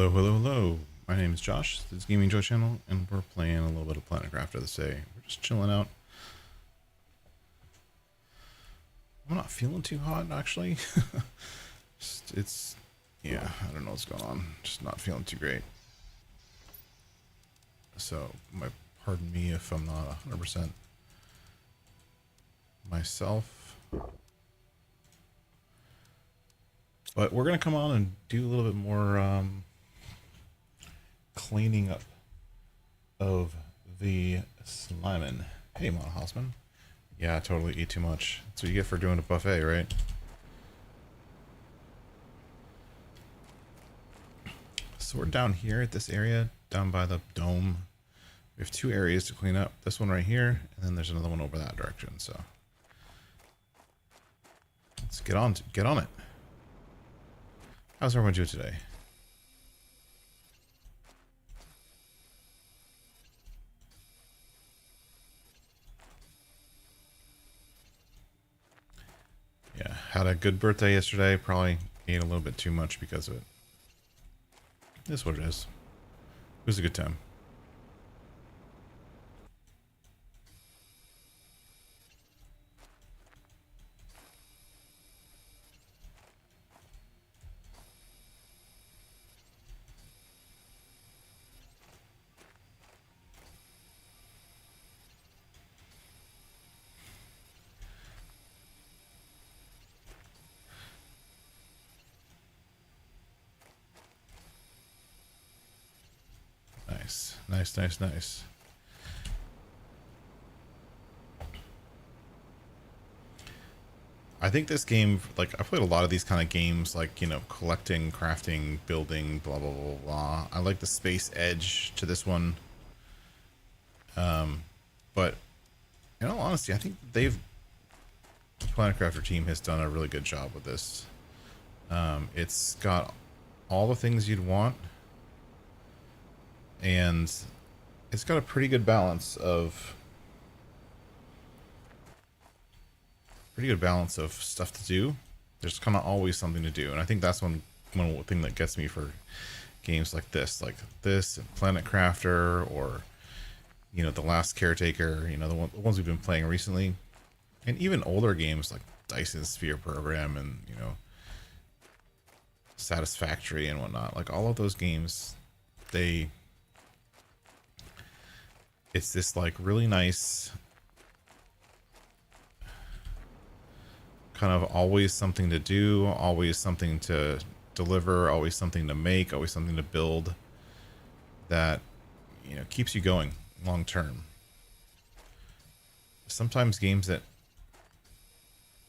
Hello, hello, hello. My name is Josh. This is Gaming Joe channel, and we're playing a little bit of Planet Crafter this day. We're just chilling out. I'm not feeling too hot, actually. Yeah, I don't know what's going on. Just not feeling too great. So, pardon me if I'm not 100% myself. But we're going to come on and do a little bit more cleaning up of the slimin'. Hey, Mono Hausman. Yeah, I totally eat too much. That's what you get for doing a buffet, right? So we're down here at this area, down by the dome. We have two areas to clean up. This one right here, and then there's another one over that direction. So let's get on it. How's everyone doing today? Yeah, had a good birthday yesterday. Probably ate a little bit too much because of it. That's what it is. It was a good time. Nice, nice, nice, nice. I think this game, like, I played a lot of these kind of games, like, you know, collecting, crafting, building, blah, blah, blah, blah. I like the space edge to this one. But in all honesty, I think the Planet Crafter team has done a really good job with this. It's got all the things you'd want, and it's got a pretty good balance of stuff to do. There's kind of always something to do, and I think that's one thing that gets me for games like this and Planet Crafter, or, you know, The Last Caretaker, you know, the ones we've been playing recently, and even older games like Dyson Sphere Program and, you know, Satisfactory and whatnot. Like, all of those games, it's this like really nice kind of always something to do, always something to deliver, always something to make, always something to build that, you know, keeps you going long term. Sometimes games that,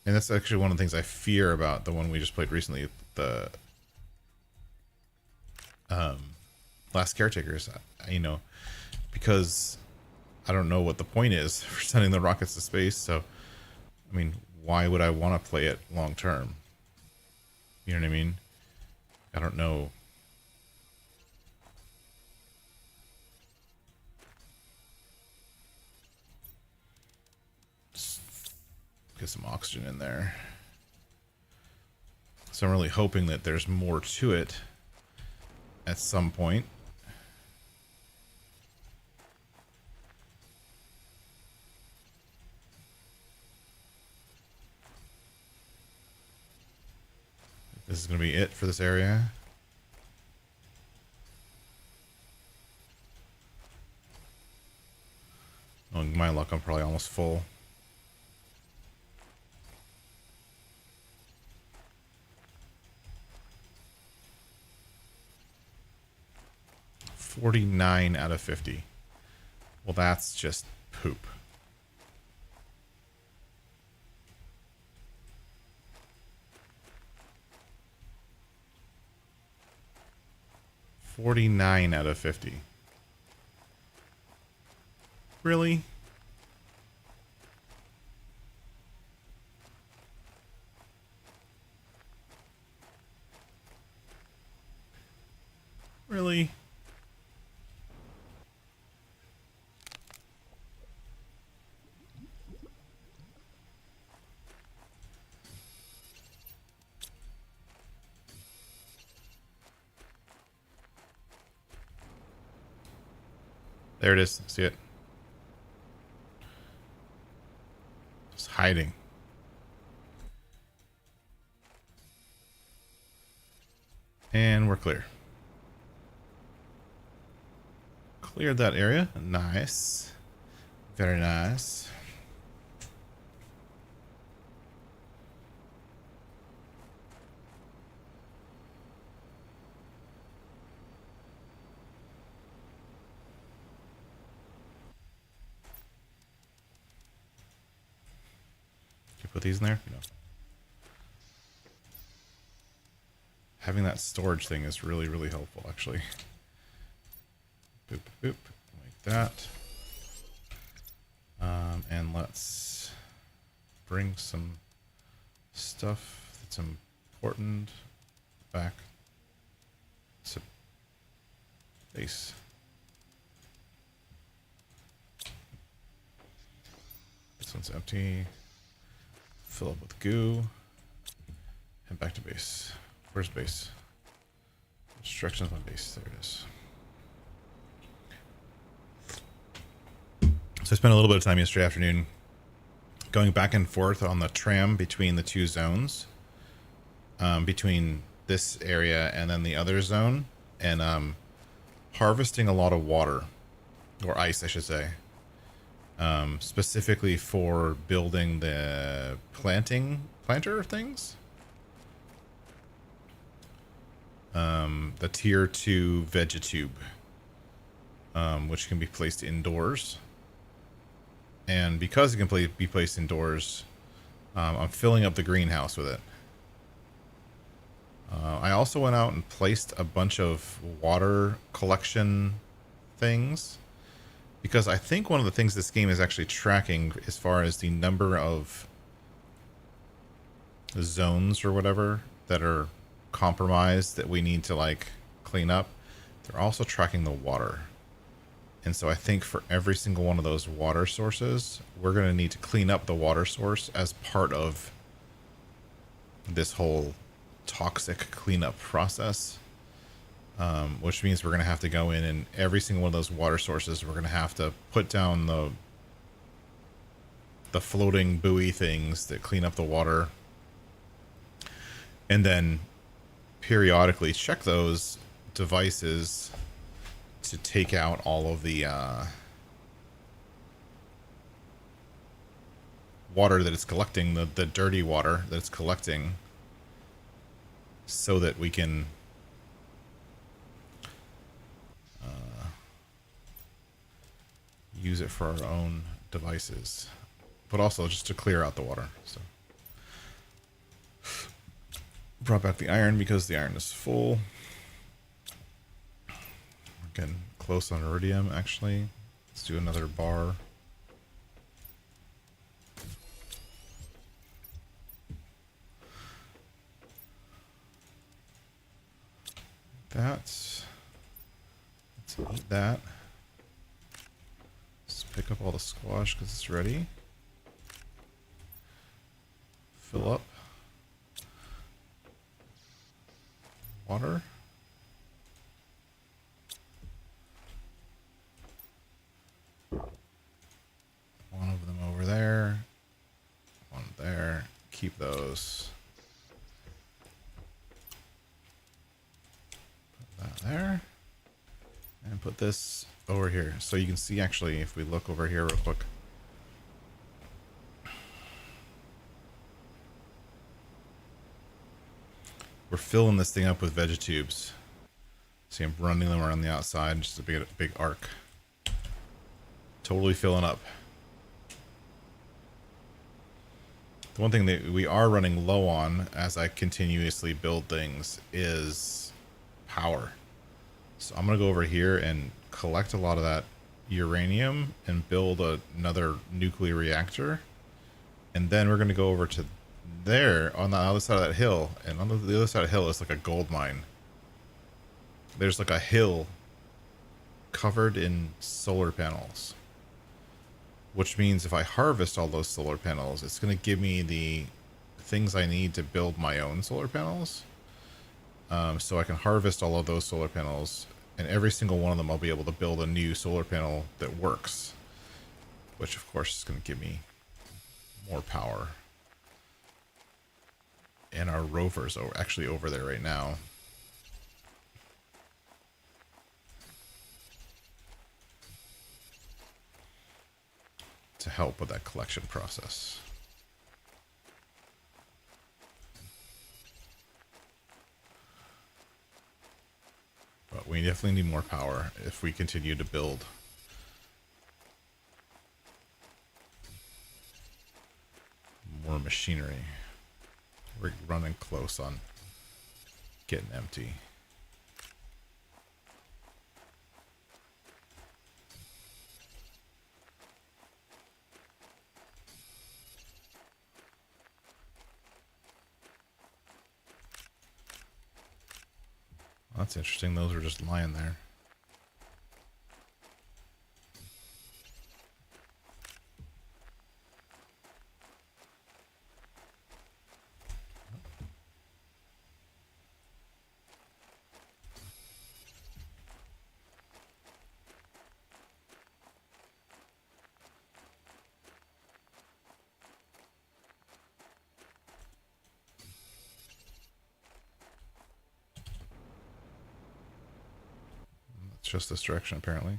and that's actually one of the things I fear about the one we just played recently, the Last Caretakers, you know, because I don't know what the point is for sending the rockets to space. So, I mean, why would I want to play it long term? You know what I mean? I don't know. Just get some oxygen in there. So I'm really hoping that there's more to it at some point. This is going to be it for this area. Knowing my luck, I'm probably almost full. $49 out of 50. Well, that's just poop. $49 out of 50. Really? Really? There it is. See it? It's hiding. And we're clear. Cleared that area. Nice. Very nice. Can you put these in there? No. Having that storage thing is really, really helpful, actually. Boop, boop, like that. And let's bring some stuff that's important back to base. This one's empty. Fill up with goo. Head back to base. Where's base? Instructions on base. There it is. So I spent a little bit of time yesterday afternoon going back and forth on the tram between the two zones, between this area and then the other zone, and harvesting a lot of water, or ice, I should say, specifically for building the planter things. The tier 2 vegetube, which can be placed indoors. And because it can be placed indoors, I'm filling up the greenhouse with it. I also went out and placed a bunch of water collection things, because I think one of the things this game is actually tracking as far as the number of zones or whatever that are compromised that we need to like clean up, they're also tracking the water. And so I think for every single one of those water sources, we're going to need to clean up the water source as part of this whole toxic cleanup process, which means we're going to have to go in and every single one of those water sources, we're going to have to put down the floating buoy things that clean up the water, and then periodically check those devices to take out all of the water that it's collecting, the dirty water that it's collecting, so that we can use it for our own devices, but also just to clear out the water. So brought back the iron because the iron is full. Getting close on iridium, actually. Let's do another bar. Let's eat that. Let's pick up all the squash because it's ready. Fill up. Water. One of them over there. One there. Keep those. Put that there. And put this over here. So you can see, actually, if we look over here real quick. We're filling this thing up with vegetubes. See, I'm running them around the outside, just a big arc. Totally filling up. The one thing that we are running low on as I continuously build things is power. So I'm going to go over here and collect a lot of that uranium and build another nuclear reactor. And then we're going to go over to there on the other side of that hill. And on the other side of the hill is like a gold mine. There's like a hill covered in solar panels. Which means if I harvest all those solar panels, it's going to give me the things I need to build my own solar panels. So I can harvest all of those solar panels, And every single one of them I'll be able to build a new solar panel that works, which of course is going to give me more power. And our rover's actually over there right now. To help with that collection process. But we definitely need more power if we continue to build. More machinery. We're running close on getting empty. That's interesting. Those are just lying there. It's just this direction, apparently.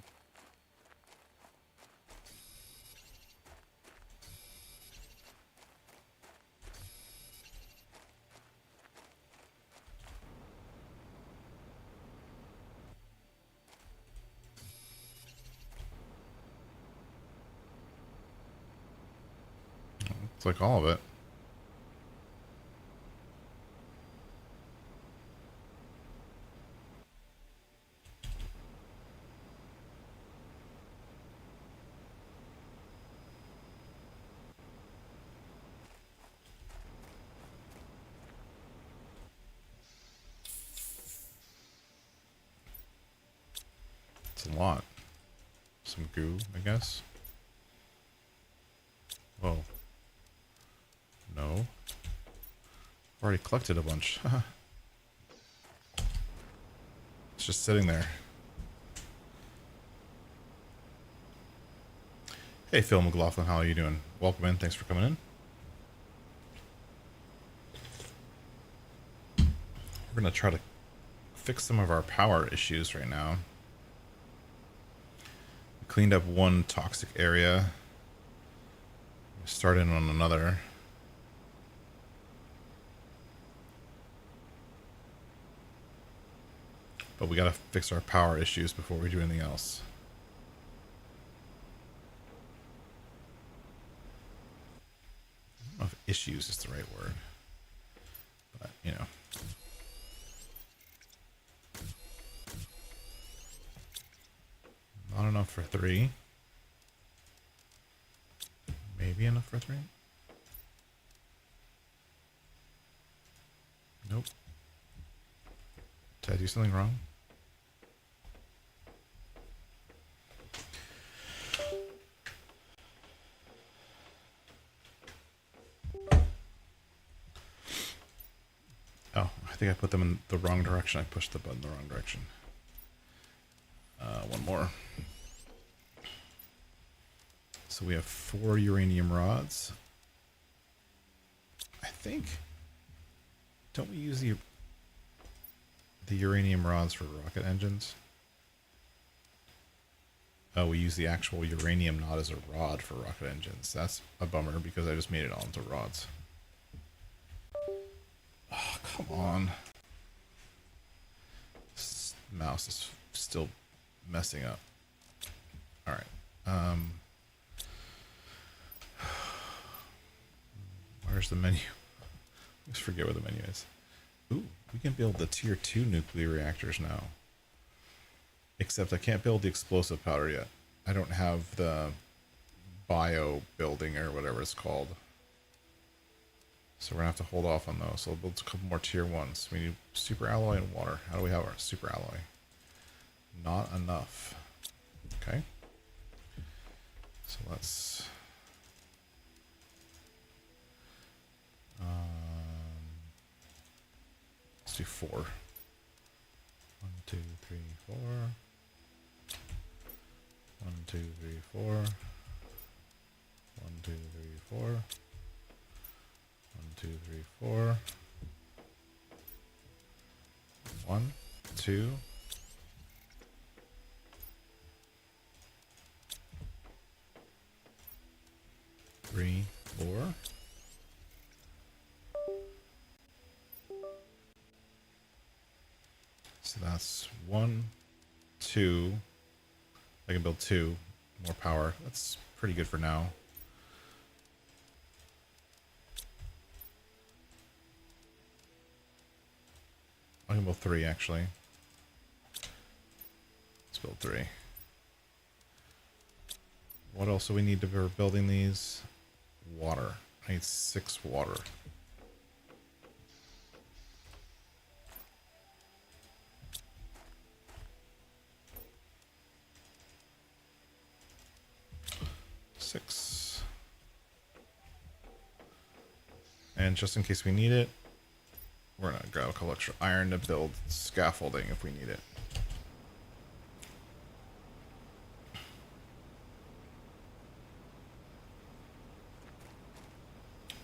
It's like all of it. It's a lot. Some goo, I guess. Whoa. No. Already collected a bunch. It's just sitting there. Hey, Phil McLaughlin, how are you doing? Welcome in. Thanks for coming in. We're going to try to fix some of our power issues right now. We cleaned up one toxic area. We started on another. But we got to fix our power issues before we do anything else. I don't know if issues is the right word. But, you know. Not enough for 3. Maybe enough for 3. Nope. Did I do something wrong? Oh, I think I put them in the wrong direction. I pushed the button the wrong direction. One more. So we have 4 uranium rods. I think. Don't we use the uranium rods for rocket engines? Oh, we use the actual uranium not as a rod for rocket engines. That's a bummer because I just made it all into rods. Oh, come on. This mouse is still messing up. All right. Where's the menu? I just forget where the menu is. Ooh, we can build the tier 2 nuclear reactors now. Except I can't build the explosive powder yet. I don't have the bio building or whatever it's called. So we're going to have to hold off on those. So we'll build a couple more tier 1s. We need super alloy and water. How do we have our super alloy? Not enough. Okay. So let's... let's do 4. 1, 2, 3, 4. 1, 2, 3, 4. 1, 2, 3, 4. 1, 2, 3, 4. 1, 2. 3, 4. So that's 1, 2. I can build 2 more power. That's pretty good for now. I can build 3 actually. Let's build 3. What else do we need to for building these? Water. I need 6 water. And just in case we need it, we're gonna grab a couple extra iron to build scaffolding if we need it.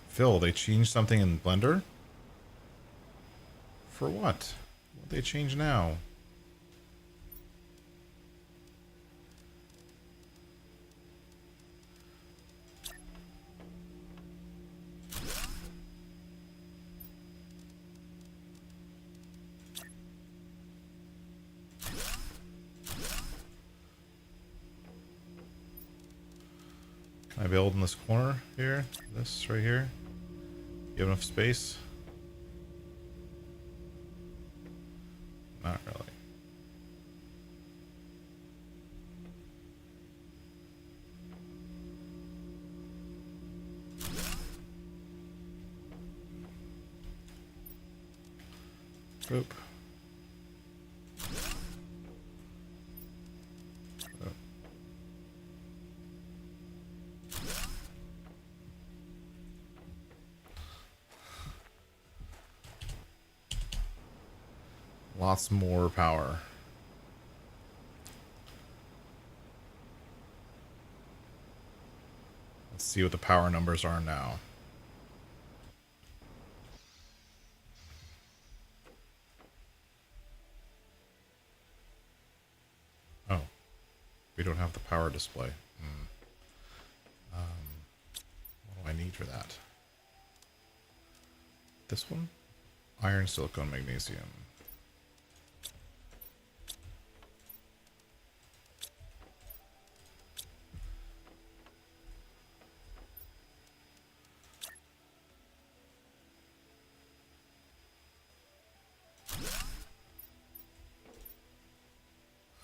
Phil, they changed something in Blender? For what? What they change now? Can I build in this corner here? This right here? You have enough space? Not really. Boop. Lots more power. Let's see what the power numbers are now. Oh, we don't have the power display. What do I need for that? This one? Iron, silicon, magnesium.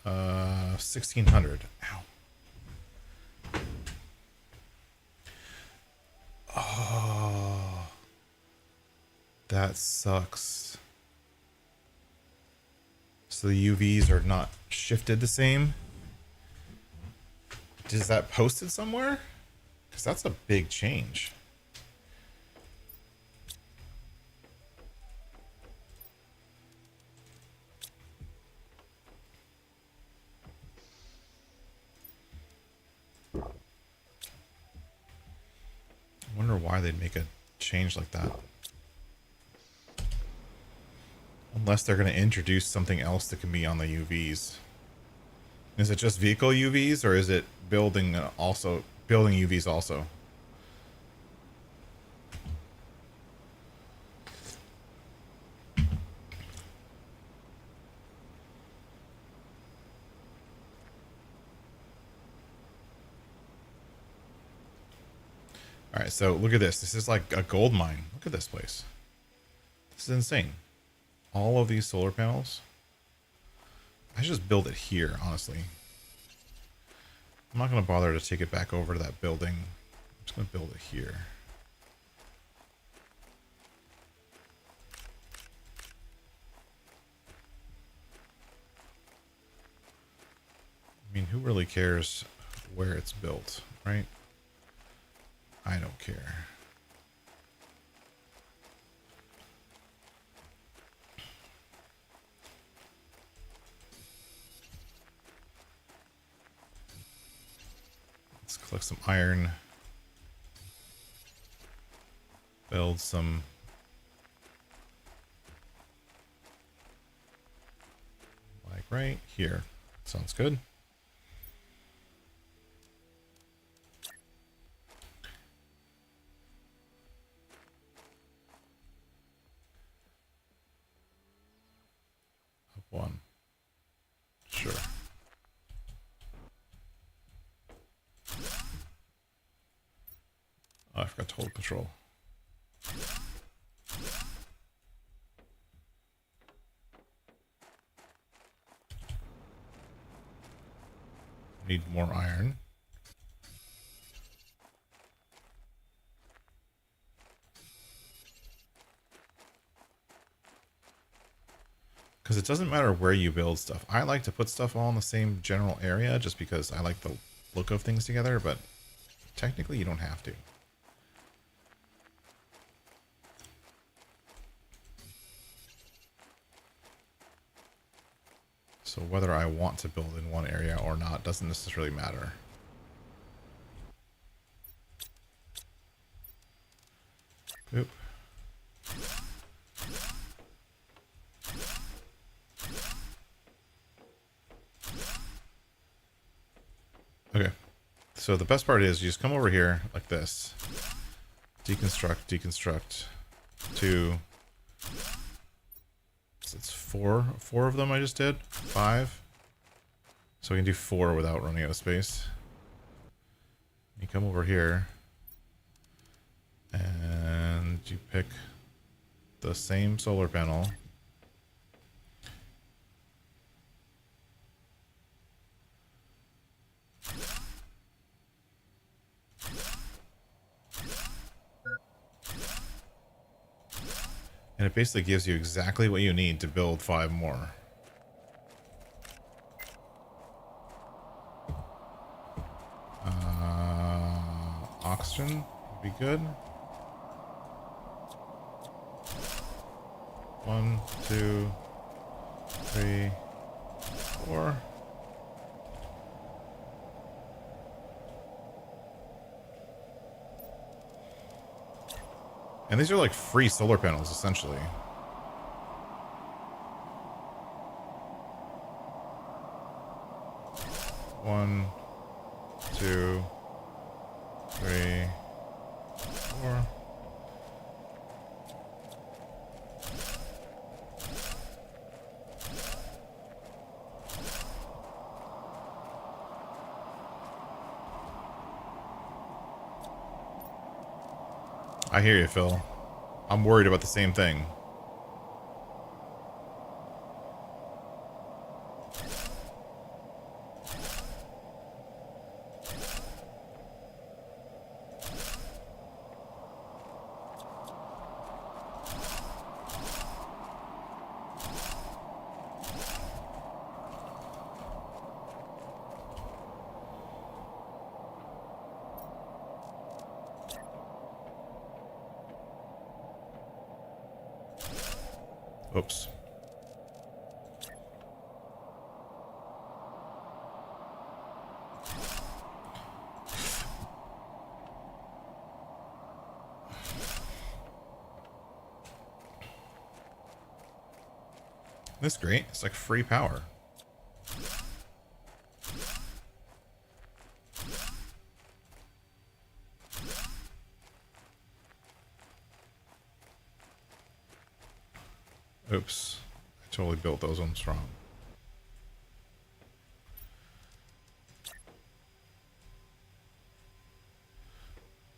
Uh, 1600. Ow. Oh, that sucks. So the UVs are not shifted the same. Is that posted somewhere? Because that's a big change. I wonder why they'd make a change like that. Unless they're going to introduce something else that can be on the UVs. Is it just vehicle UVs, or is it building UVs also? All right, so look at this. This is like a gold mine. Look at this place. This is insane. All of these solar panels. I should just build it here, honestly. I'm not going to bother to take it back over to that building. I'm just going to build it here. I mean, who really cares where it's built, right? I don't care. Let's collect some iron. Build some like right here. Sounds good. Up one. Sure. Oh, I forgot to hold control. Need more iron. Because it doesn't matter where you build stuff. I like to put stuff all in the same general area just because I like the look of things together, but technically you don't have to. So whether I want to build in one area or not doesn't necessarily matter. Oop. Okay. So the best part is you just come over here like this. Deconstruct, deconstruct. 2. So it's 4 of them I just did. 5. So we can do 4 without running out of space. You come over here and you pick the same solar panel. And it basically gives you exactly what you need to build 5 more. Oxygen would be good. 1, 2, 3, 4. And these are like free solar panels, essentially. One, 2, 3, 4. I hear you, Phil. I'm worried about the same thing. Oops. That's great. It's like free power. Oops. I totally built those ones wrong.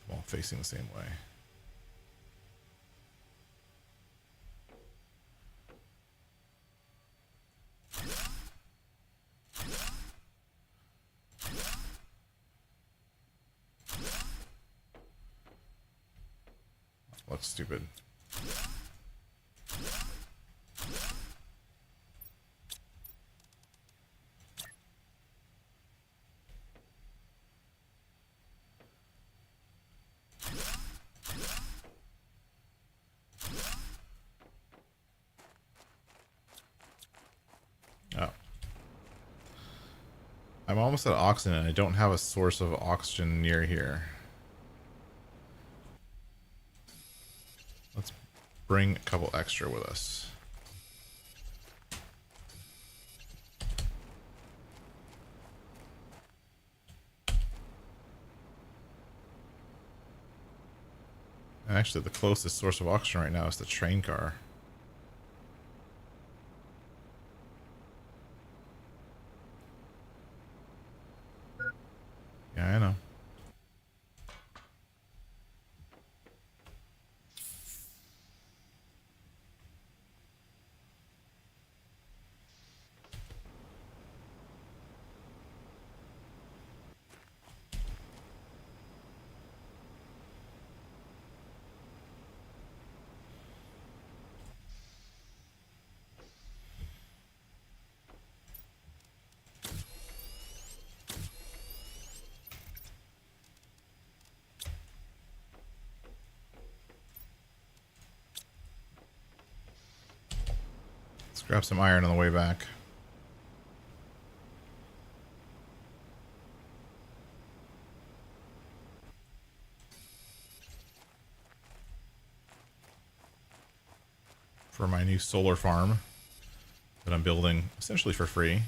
Them all facing the same way. Looks stupid. Oh. I'm almost at oxygen and I don't have a source of oxygen near here. Let's bring a couple extra with us. And actually, the closest source of oxygen right now is the train car. Yeah, I know. Let's grab some iron on the way back. For my new solar farm that I'm building essentially for free.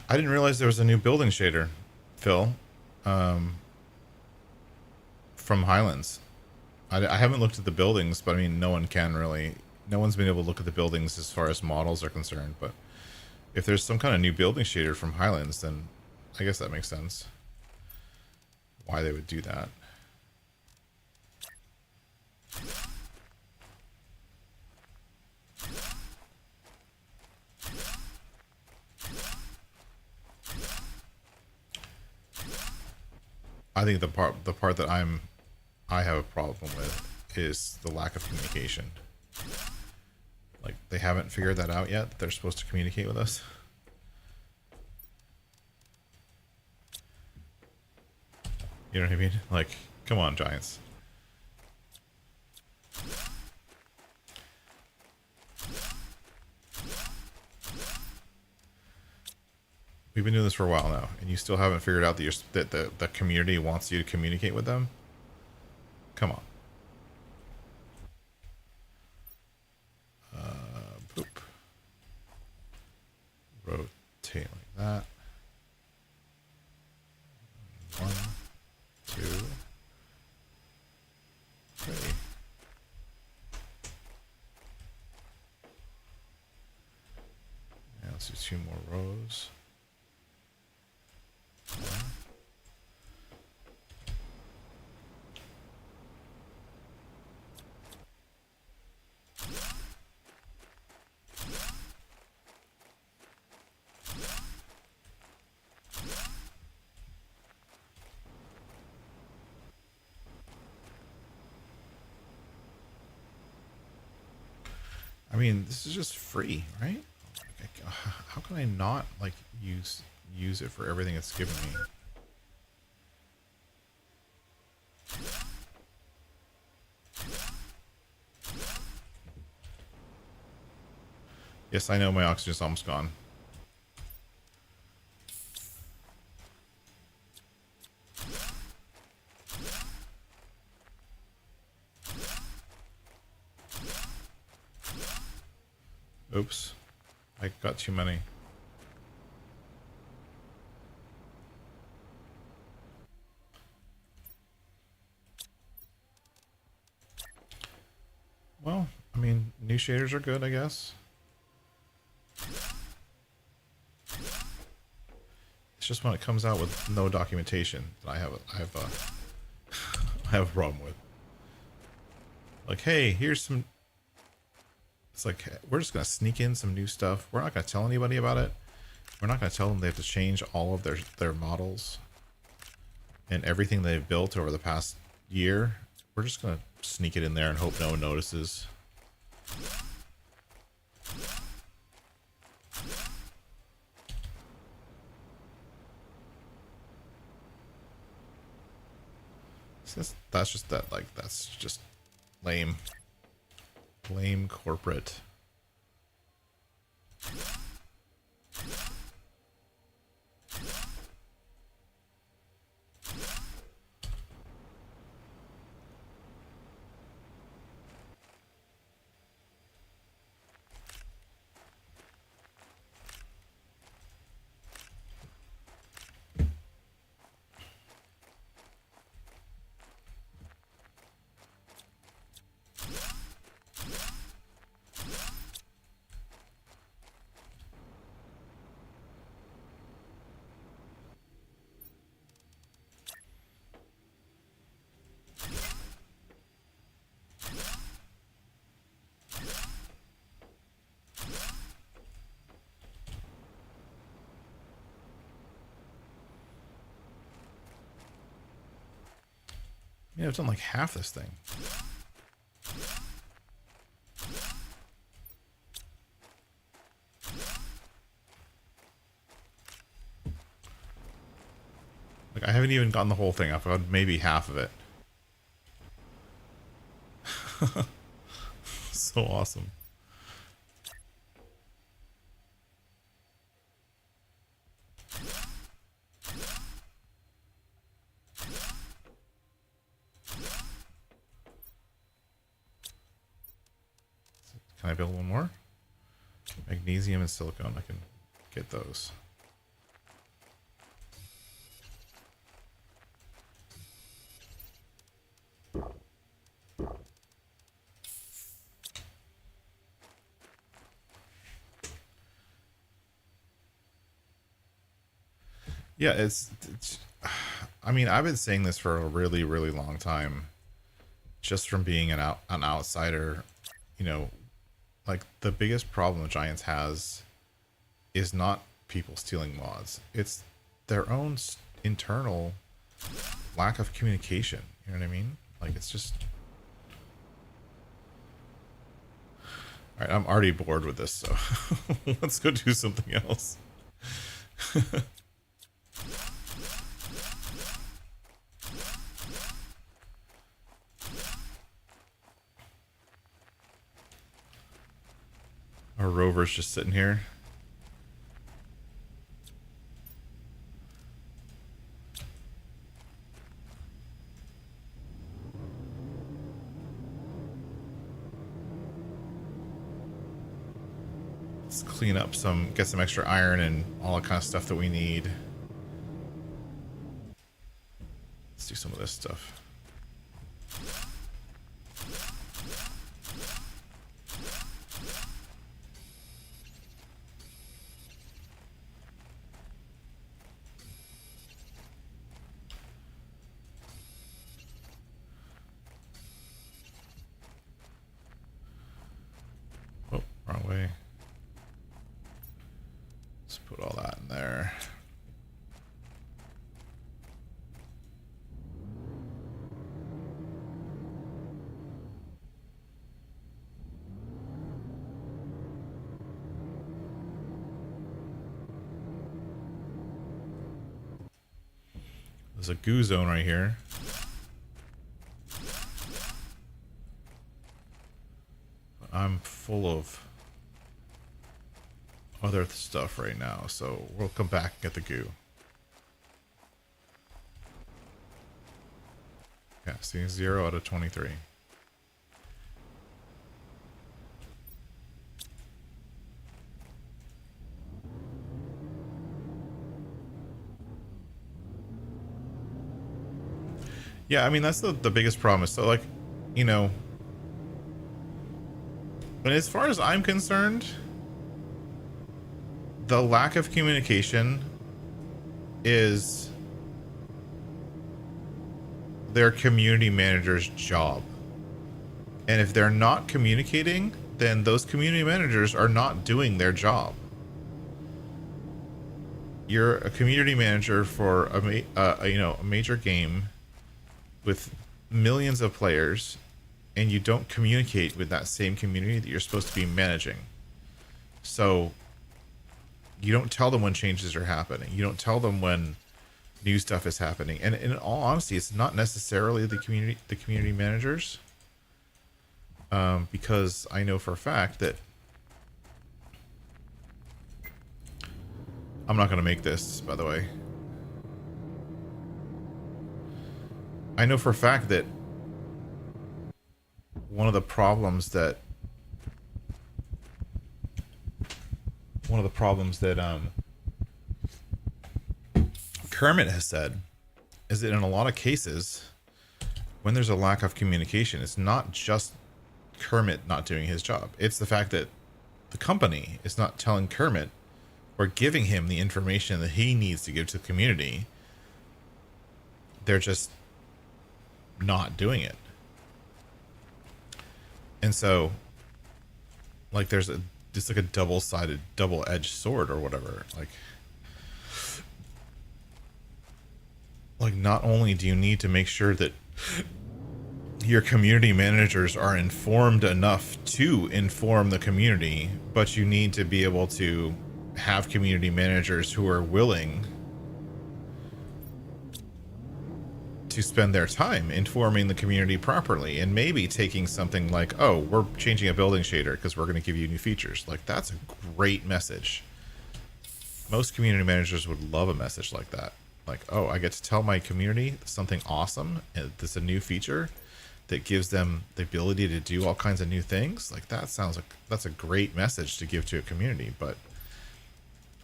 I didn't realize there was a new building shader, Phil, from Highlands. I haven't looked at the buildings, but I mean, no one can really. No one's been able to look at the buildings as far as models are concerned. But if there's some kind of new building shader from Highlands, then I guess that makes sense. Why they would do that. I think the part that I have a problem with is the lack of communication. Like, they haven't figured that out yet, that they're supposed to communicate with us. You know what I mean? Like, come on, Giants. We've been doing this for a while now, and you still haven't figured out that the community wants you to communicate with them? Come on. Poop. Rotate like that. 1, 2, 3. Yeah, let's do 2 more rows. 1. I mean, this is just free, right? Like, how can I not like use it for everything it's given me? Yes, I know my oxygen's almost gone. Oops. I got too many. Well, I mean, new shaders are good, I guess. It's just when it comes out with no documentation that I have I have a problem with. Like, hey, here's some It's like, we're just going to sneak in some new stuff. We're not going to tell anybody about it. We're not going to tell them they have to change all of their models and everything they've built over the past year. We're just going to sneak it in there and hope no one notices. That's just that, like, that's just lame. Lame corporate. Yeah, I've done like half this thing. Like, I haven't even gotten the whole thing. I've got maybe half of it. So awesome. Can I build one more? Magnesium and silicone. I can get those. Yeah, it's I mean, I've been saying this for a really, really long time. Just from being an outsider, you know, like the biggest problem Giants has is not people stealing mods. It's their own internal lack of communication. You know what I mean? Like, it's just... Alright, I'm already bored with this, so let's go do something else. Our rover's just sitting here. Let's clean up some, get some extra iron and all that kind of stuff that we need. Let's do some of this stuff. Oh, wrong way. Let's put all that in there. There's a goo zone right here. I'm full of other stuff right now, so we'll come back and get the goo. Yeah, see, 0 out of 23. Yeah, I mean, that's the biggest problem. So, like, you know, but as far as I'm concerned, the lack of communication is their community manager's job. And if they're not communicating, then those community managers are not doing their job. You're a community manager for a major game with millions of players, and you don't communicate with that same community that you're supposed to be managing. So you don't tell them when changes are happening. You don't tell them when new stuff is happening. And in all honesty, it's not necessarily the community managers, because I know for a fact that I'm not going to make this, by the way. I know for a fact that one of the problems that Kermit has said is that in a lot of cases, when there's a lack of communication, it's not just Kermit not doing his job. It's the fact that the company is not telling Kermit or giving him the information that he needs to give to the community. They're just not doing it. And so, like, there's just like a double-edged sword or whatever. Like not only do you need to make sure that your community managers are informed enough to inform the community, but you need to be able to have community managers who are willing to spend their time informing the community properly, and maybe taking something like, oh, we're changing a building shader because we're going to give you new features. Like, that's a great message. Most community managers would love a message like that. Like, oh, I get to tell my community something awesome, and there's a new feature that gives them the ability to do all kinds of new things. Like, that sounds like that's a great message to give to a community. But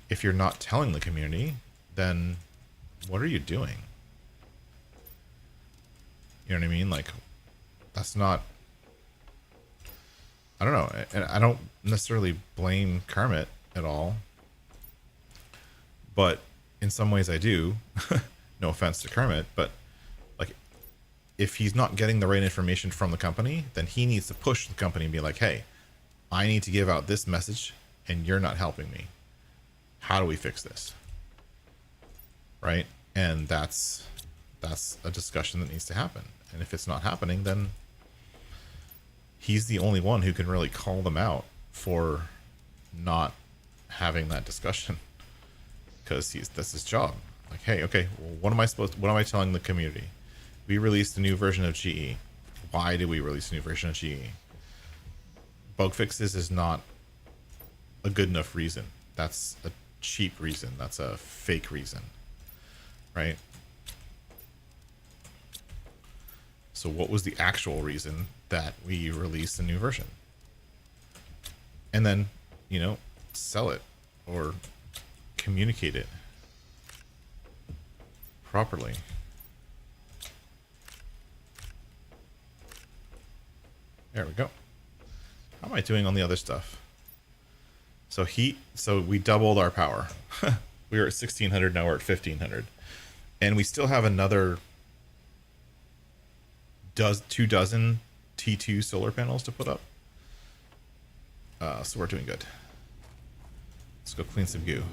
if you're not telling the community, then what are you doing? You know what I mean? Like, that's not, I don't know. And I don't necessarily blame Kermit at all, but in some ways I do. No offense to Kermit, but like, if he's not getting the right information from the company, then he needs to push the company and be like, hey, I need to give out this message and you're not helping me. How do we fix this? Right? And that's a discussion that needs to happen. And if it's not happening, then he's the only one who can really call them out for not having that discussion, because that's his job. Like, hey, okay, well, what am I telling the community? We released a new version of GE. Why did we release a new version of GE? Bug fixes is not a good enough reason. That's a cheap reason. That's a fake reason, right? So what was the actual reason that we released a new version? And then, sell it or communicate it properly. There we go. How am I doing on the other stuff? So we doubled our power. We were at 1600, now we're at 1500. And we still have another 24 T2 solar panels to put up. So we're doing good. Let's go clean some goo.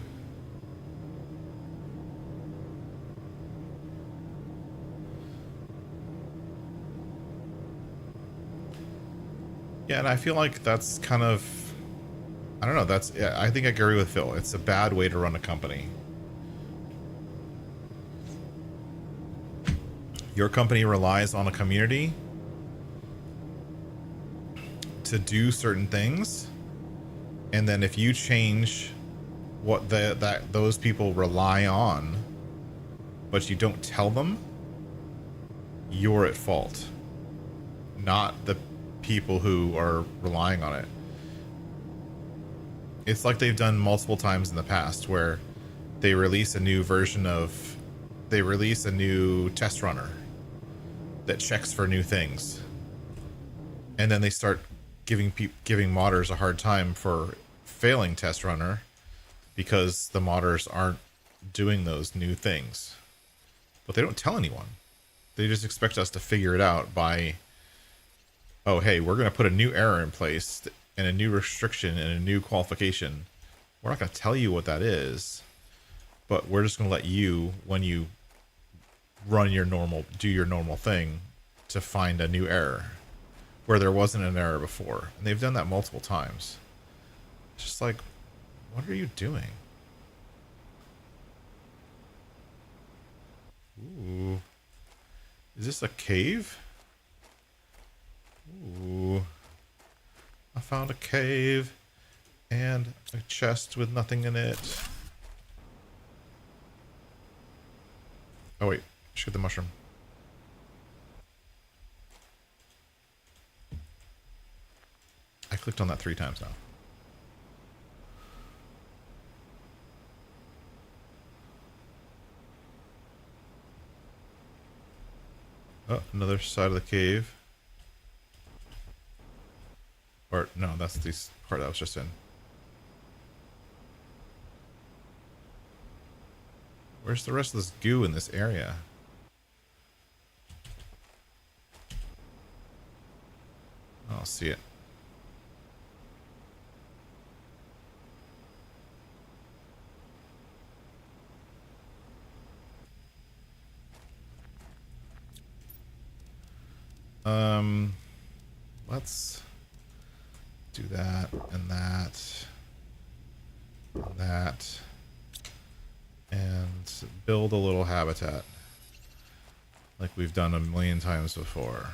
Yeah, and I feel like that's kind of, I don't know, I think I agree with Phil. It's a bad way to run a company. Your company relies on a community to do certain things, and then if you change what those people rely on, but you don't tell them, you're at fault, not the people who are relying on it. It's like they've done multiple times in the past where they release a new test runner that checks for new things, and then they start giving modders a hard time for failing test runner because the modders aren't doing those new things. But they don't tell anyone. They just expect us to figure it out by, oh, hey, we're going to put a new error in place and a new restriction and a new qualification, we're not going to tell you what that is, but we're just going to let you, when you do your normal thing, to find a new error where there wasn't an error before. And they've done that multiple times. It's just like, what are you doing? Ooh. Is this a cave? Ooh. I found a cave and a chest with nothing in it. Oh wait, shoot the mushroom. I clicked on that 3 times now. Oh, another side of the cave. Or, no, that's the part I was just in. Where's the rest of this goo in this area? I don't see it. Let's do that and that and that and build a little habitat like we've done a million times before.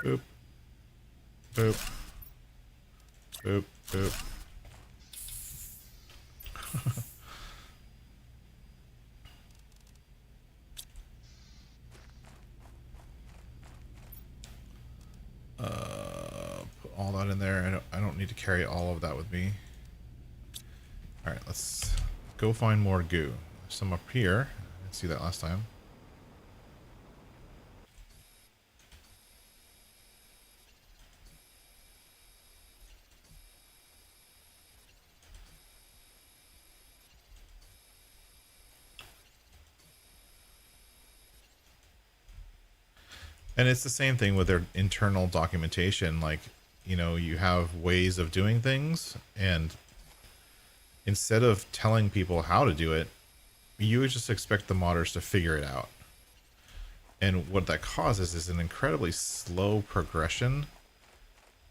Boop. Boop. Boop. Boop. Put all that in there. I don't need to carry all of that with me. Alright, let's go find more goo. There's some up here. I didn't see that last time. And it's the same thing with their internal documentation. Like, you know, you have ways of doing things, and instead of telling people how to do it, you would just expect the modders to figure it out. And what that causes is an incredibly slow progression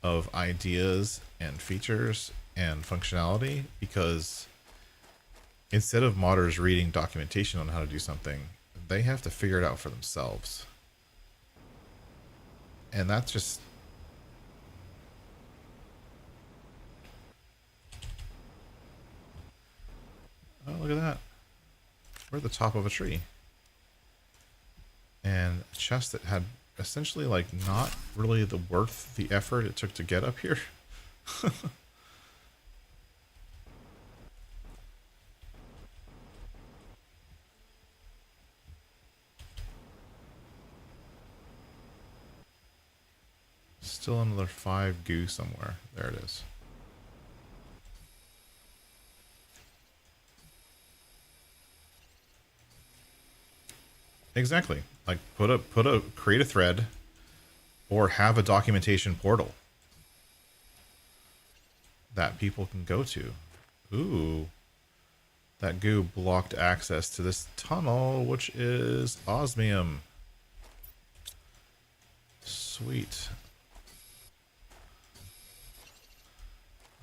of ideas and features and functionality, because instead of modders reading documentation on how to do something, they have to figure it out for themselves. And that's just... Oh, look at that. We're at the top of a tree. And a chest that had essentially, like, not really the worth the effort it took to get up here. Still another 5 goo somewhere. There it is. Exactly. Like, create a thread, or have a documentation portal that people can go to. Ooh. That goo blocked access to this tunnel, which is osmium. Sweet.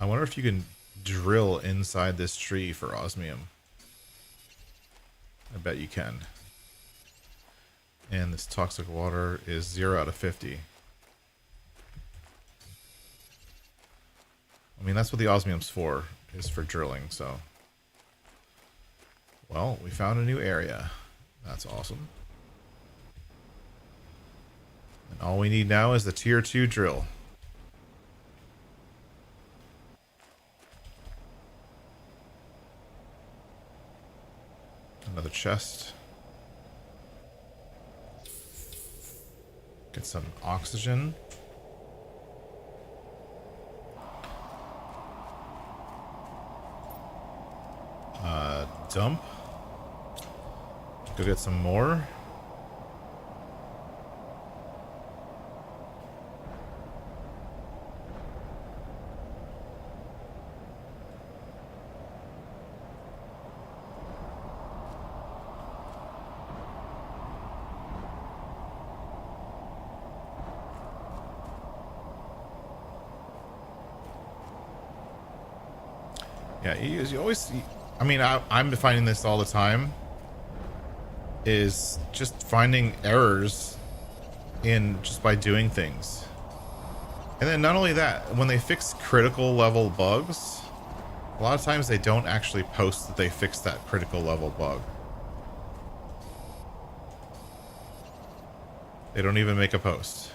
I wonder if you can drill inside this tree for osmium. I bet you can. And this toxic water is 0 out of 50. I mean, that's what the osmium's for, is for drilling, so. Well, we found a new area. That's awesome. And all we need now is the tier 2 drill. Another chest. Get some oxygen. dump. Go get some more. Yeah, you always... I mean, I'm finding this all the time. Is just finding errors in just by doing things. And then not only that, when they fix critical level bugs, a lot of times they don't actually post that they fixed that critical level bug. They don't even make a post.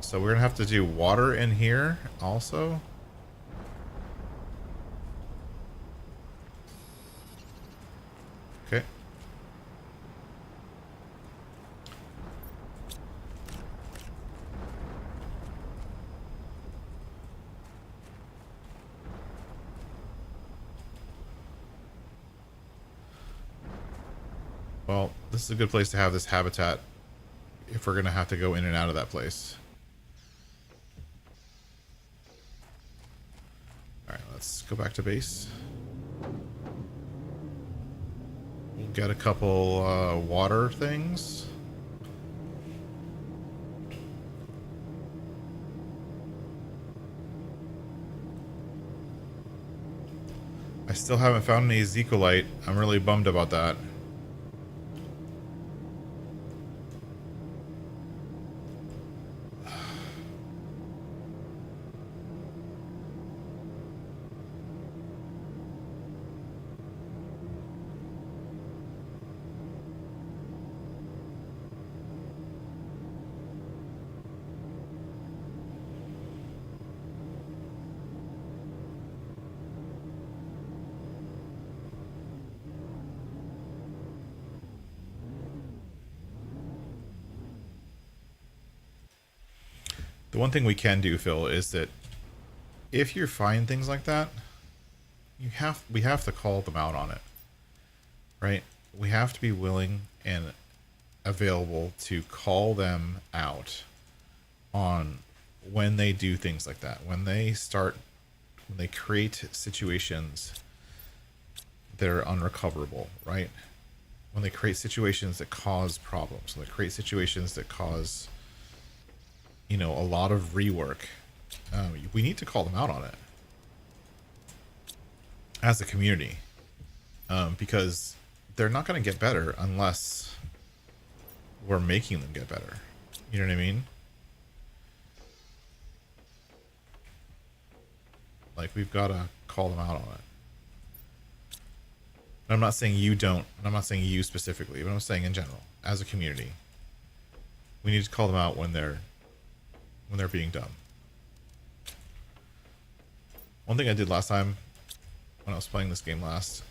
So we're gonna have to do water in here also. Okay. Well, this is a good place to have this habitat if we're gonna have to go in and out of that place. Alright, let's go back to base. We'll get a couple water things. I still haven't found any Zecolite. I'm really bummed about that. The one thing we can do, Phil, is that if you find things like that, we have to call them out on it, right? We have to be willing and available to call them out on when they do things like that. When they create situations that are unrecoverable, right? When they create situations that cause problems, when they create situations that cause, you know, a lot of rework, we need to call them out on it as a community, because they're not going to get better unless we're making them get better. You know what I mean? Like, we've got to call them out on it. And I'm not saying you don't, and I'm not saying you specifically, but I'm saying in general, as a community, we need to call them out when they're being dumb. One thing I did last time when I was playing this game last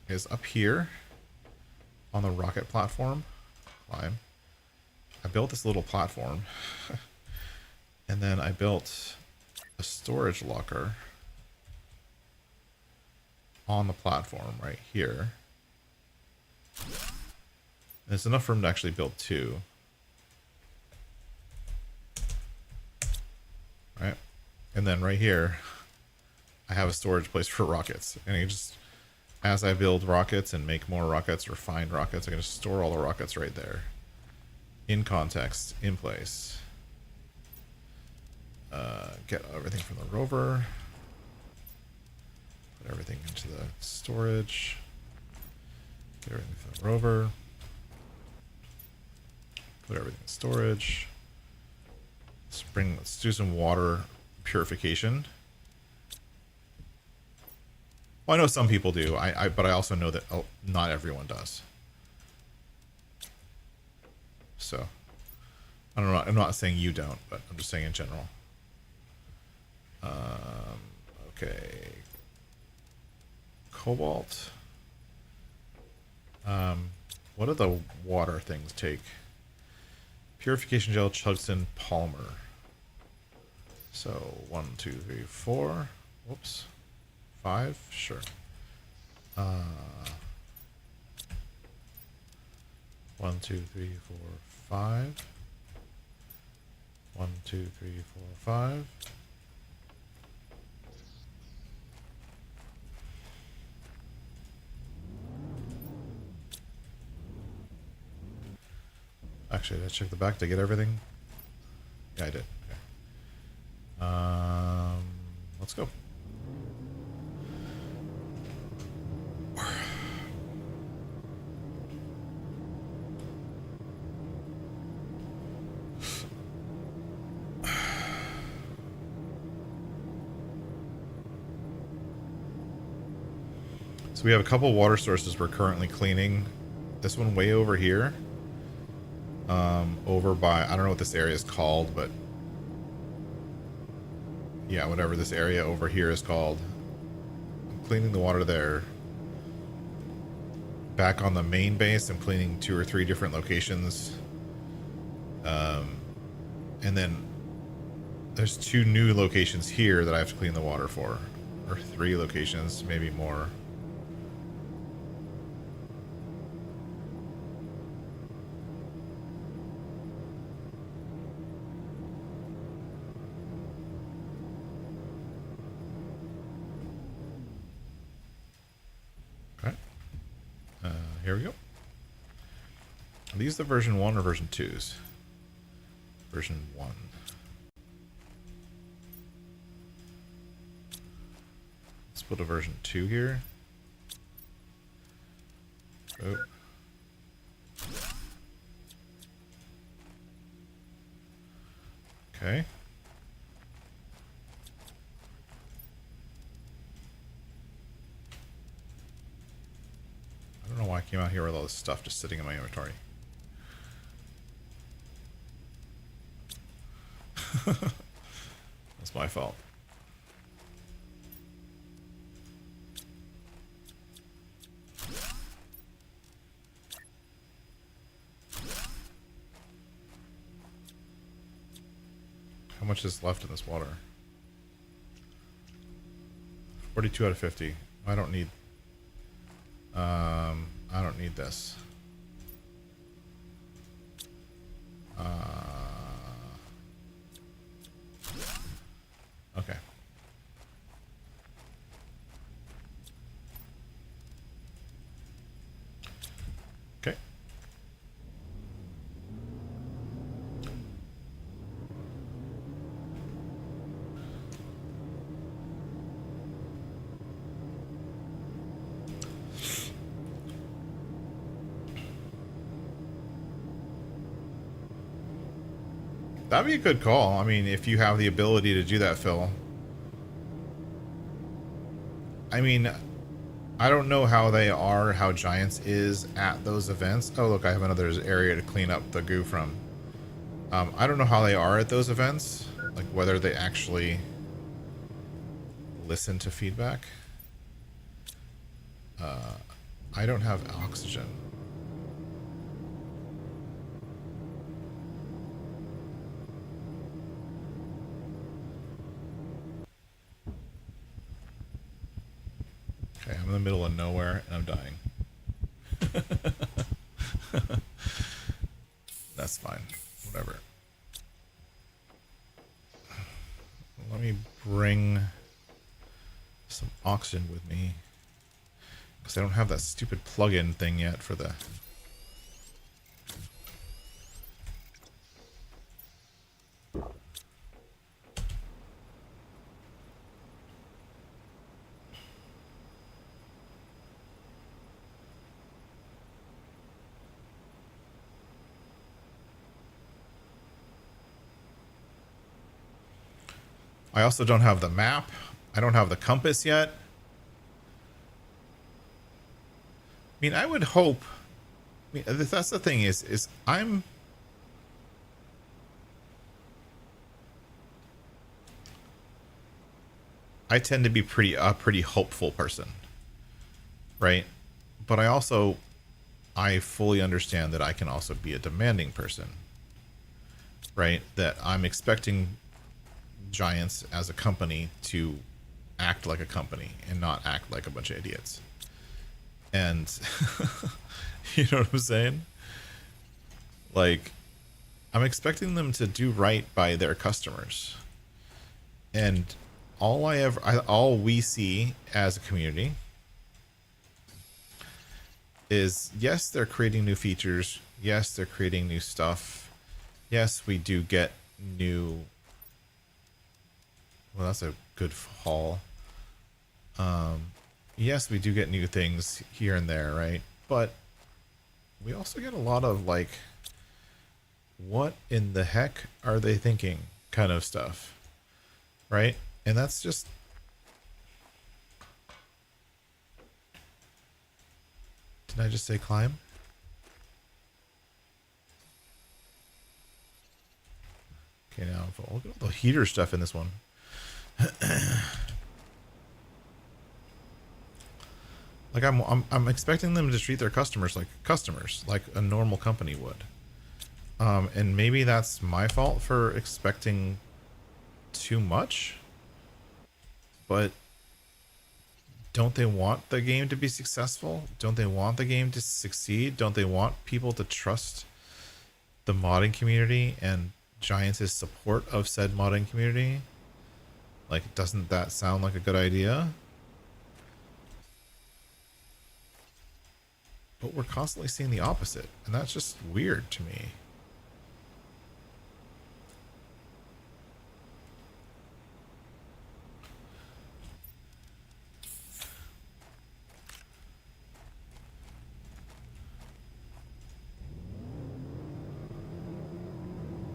is up here on the rocket platform line, I built this little platform and then I built a storage locker on the platform right here. And there's enough room to actually build two. Right? And then right here, I have a storage place for rockets. And you just, as I build rockets and make more rockets or find rockets, I can just store all the rockets right there. In context, in place. Get everything from the rover. Put everything into the storage. Get everything from the rover. Put everything in storage. Let's do some water purification. Well, I know some people do, but I also know that not everyone does. So, I don't know. I'm not saying you don't, but I'm just saying in general. Okay. Cobalt. What do the water things take? Purification gel, tungsten, polymer. So 1, 2, 3, 4. Whoops. 5. Sure. 1, 2, 3, 4, 5. 1, 2, 3, 4, 5. Actually, did I check the back to get everything? Yeah, I did. Okay. Let's go. So we have a couple water sources we're currently cleaning. This one way over here. Over by, I don't know what this area is called, but yeah, whatever this area over here is called. I'm cleaning the water there. Back on the main base, I'm cleaning 2 or 3 different locations. And then there's 2 new locations here that I have to clean the water for. Or 3 locations, maybe more. Here we go. Are these the version 1 or version 2s? Version 1. Let's put a version 2 here. Oh. Okay. I don't know why I came out here with all this stuff just sitting in my inventory. That's my fault. How much is left in this water? 42 out of 50. I don't need this. Okay. Okay. That'd be a good call. I mean, if you have the ability to do that, Phil. I mean, I don't know how they are, how Giants is at those events. Oh, look, I have another area to clean up the goo from. I don't know how they are at those events. Like, whether they actually listen to feedback. I don't have oxygen. Okay, I'm in the middle of nowhere and I'm dying. That's fine. Whatever. Let me bring some oxygen with me. Because I don't have that stupid plug-in thing yet for the... I also don't have the map. I don't have the compass yet. I mean, I would hope... I mean, that's the thing is I'm... I tend to be a pretty hopeful person. Right? But I fully understand that I can also be a demanding person. Right? That I'm expecting Giants as a company to act like a company and not act like a bunch of idiots. And you know what I'm saying? Like, I'm expecting them to do right by their customers. And all we see as a community is, yes, they're creating new features. Yes, they're creating new stuff. Yes, we do get new. Well, that's a good haul. Yes, we do get new things here and there, right? But we also get a lot of like, what in the heck are they thinking kind of stuff, right? And that's just, did I just say climb? Okay, now look at all the heater stuff in this one. Like I'm expecting them to treat their customers, like a normal company would. And maybe that's my fault for expecting too much. But don't they want the game to be successful? Don't they want the game to succeed? Don't they want people to trust the modding community and Giants' support of said modding community? Like, doesn't that sound like a good idea? But we're constantly seeing the opposite, and that's just weird to me.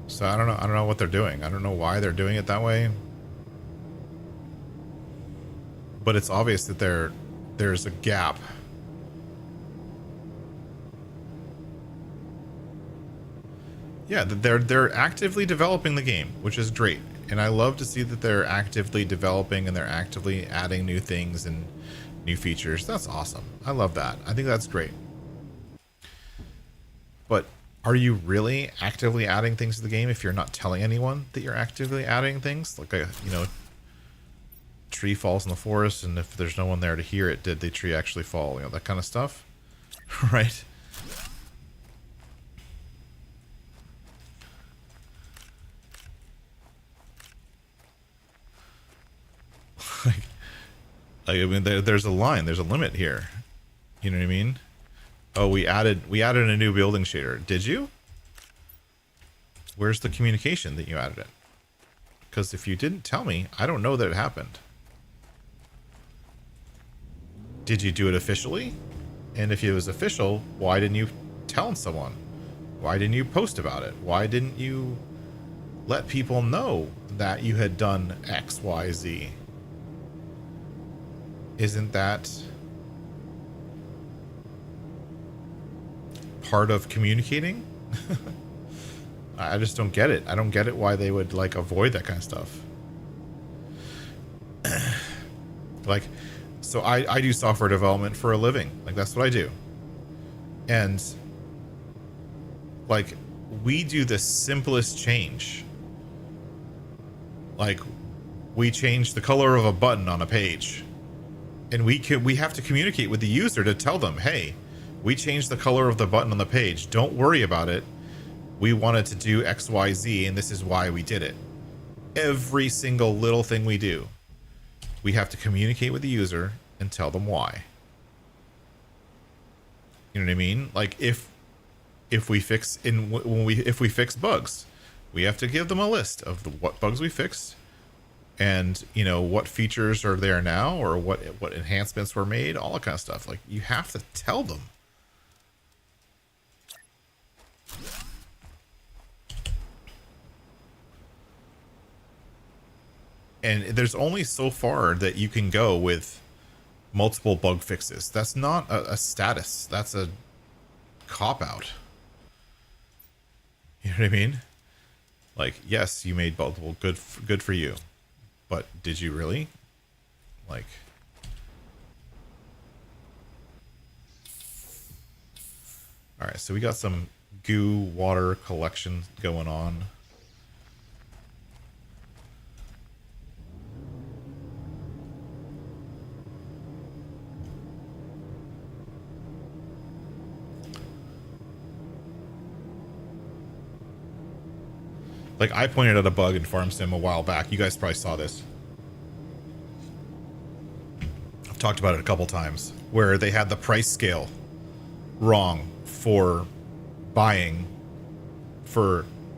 So I don't know what they're doing. I don't know why they're doing it that way. But it's obvious that there's a gap. Yeah, they're actively developing the game, which is great. And I love to see that they're actively developing and they're actively adding new things and new features. That's awesome. I love that. I think that's great. But are you really actively adding things to the game if you're not telling anyone that you're actively adding things? Like a, tree falls in the forest, and if there's no one there to hear it, did the tree actually fall? That kind of stuff. Right? I mean, there's a line, there's a limit here. You know what I mean? Oh, we added a new building shader. Did you? Where's the communication that you added it? Because if you didn't tell me, I don't know that it happened. Did you do it officially? And if it was official, why didn't you tell someone? Why didn't you post about it? Why didn't you let people know that you had done X, Y, Z? Isn't that part of communicating? I just don't get it. I don't get it why they would like avoid that kind of stuff. Like, so I do software development for a living. Like, that's what I do. And like, we do the simplest change. Like, we change the color of a button on a page. And we have to communicate with the user to tell them, hey, we changed the color of the button on the page. Don't worry about it. We wanted to do X, Y, Z, and this is why we did it. Every single little thing we do, we have to communicate with the user and tell them why. You know what I mean? Like, if we fix bugs, we have to give them a list of what bugs we fixed, and what features are there now, or what enhancements were made, all that kind of stuff. Like, you have to tell them. And there's only so far that you can go with multiple bug fixes. That's not a status. That's a cop-out. You know what I mean? Like, yes, you made multiple, good for you. But did you really? Like... Alright, so we got some goo water collection going on. Like, I pointed out a bug in Farm Sim a while back. You guys probably saw this. I've talked about it a couple times, where they had the price scale wrong for buying.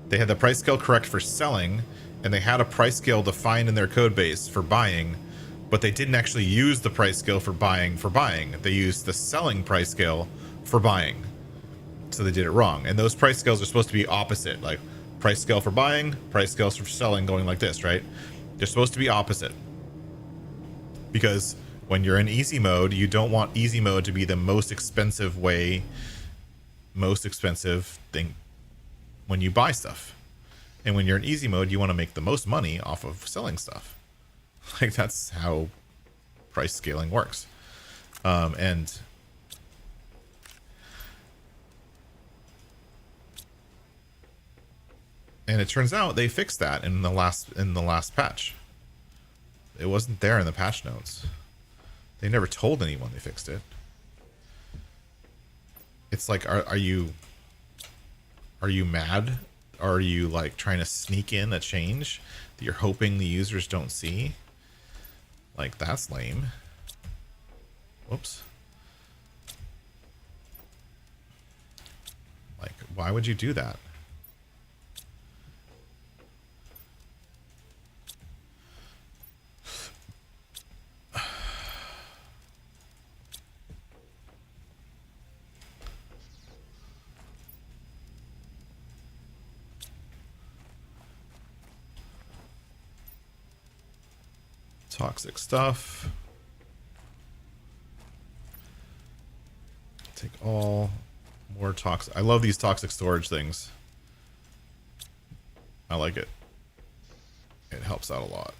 They had the price scale correct for selling, and they had a price scale defined in their code base for buying, but they didn't actually use the price scale for buying. They used the selling price scale for buying. So they did it wrong. And those price scales are supposed to be opposite, like price scale for buying, price scales for selling, going like this, right? They're supposed to be opposite. Because when you're in easy mode, you don't want easy mode to be the most expensive thing when you buy stuff. And when you're in easy mode, you want to make the most money off of selling stuff. Like, that's how price scaling works. And it turns out they fixed that in the last patch. It wasn't there in the patch notes. They never told anyone they fixed it. It's like, are you mad? Are you like trying to sneak in a change that you're hoping the users don't see? Like, that's lame. Whoops. Like, why would you do that? Toxic stuff. Take all. More toxic. I love these toxic storage things. I like it. It helps out a lot.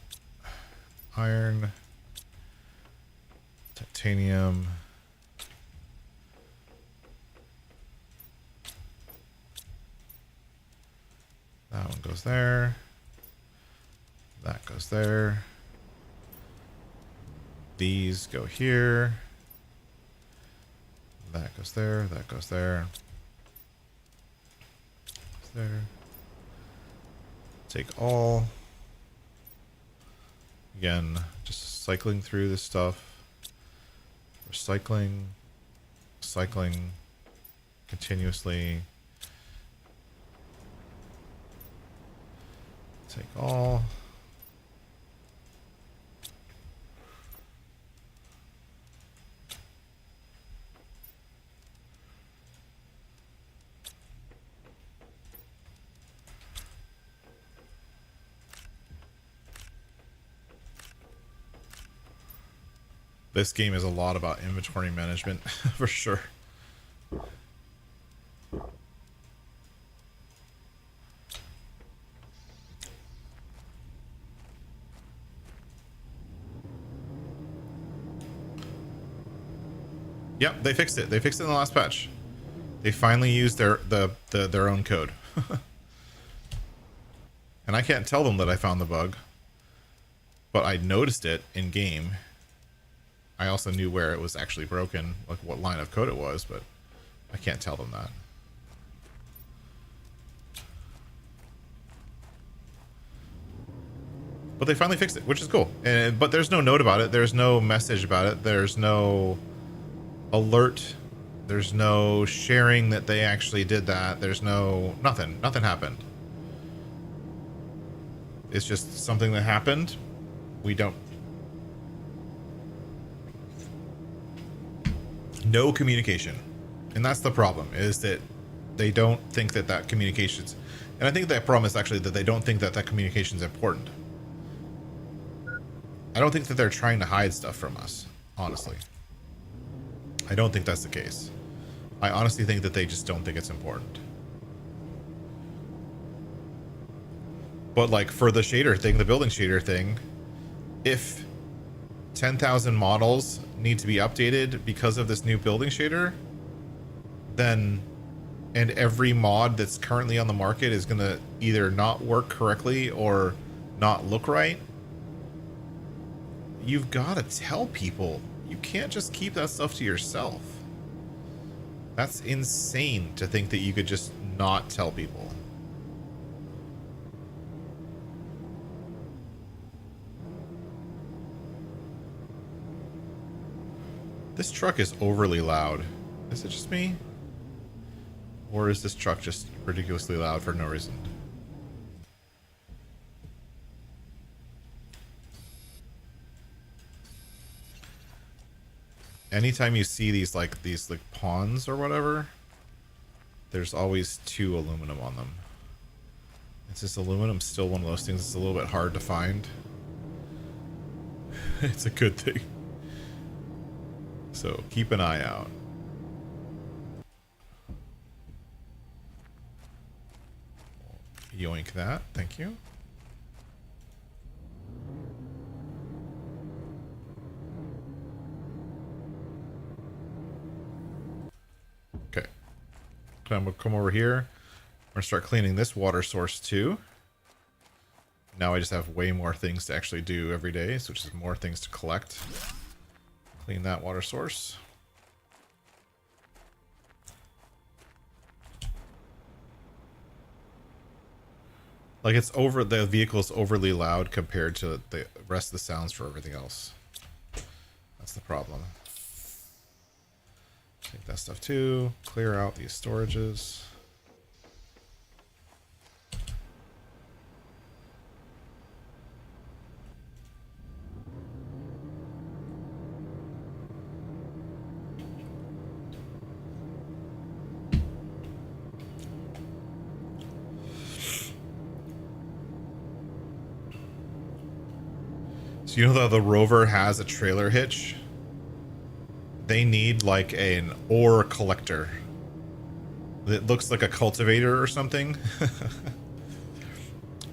Iron. Titanium. That one goes there. That goes there. These go here. That goes there. That goes there. There. Take all. Again, just cycling through this stuff. Recycling. Cycling. Continuously. Take all. This game is a lot about inventory management, for sure. Yep, they fixed it. They fixed it in the last patch. They finally used their own code. And I can't tell them that I found the bug, but I noticed it in game. I also knew where it was actually broken, like what line of code it was, but I can't tell them that. But they finally fixed it, which is cool. But there's no note about it. There's no message about it. There's no alert. There's no sharing that they actually did that. There's no nothing. Nothing happened. It's just something that happened. We don't. No communication. And that's the problem, is that they don't think that communication's... And I think that problem is actually that they don't think that communication's important. I don't think that they're trying to hide stuff from us, honestly. I don't think that's the case. I honestly think that they just don't think it's important. But like for the shader thing, the building shader thing, if 10,000 models need to be updated because of this new building shader, then, and every mod that's currently on the market is going to either not work correctly or not look right, you've got to tell people. You can't just keep that stuff to yourself. That's insane to think that you could just not tell people. This truck is overly loud. Is it just me? Or is this truck just ridiculously loud for no reason? Anytime you see these like pawns or whatever, there's always 2 aluminum on them. Is this aluminum still one of those things that's a little bit hard to find? It's a good thing. So keep an eye out. Yoink that. Thank you. Okay. I'm going to come over here. We're going to start cleaning this water source too. Now I just have way more things to actually do every day, so which is more things to collect. Clean that water source. Like the vehicle is overly loud compared to the rest of the sounds for everything else. That's the problem. Take that stuff too. Clear out these storages. So you know that the Rover has a trailer hitch? They need like an ore collector. It looks like a cultivator or something.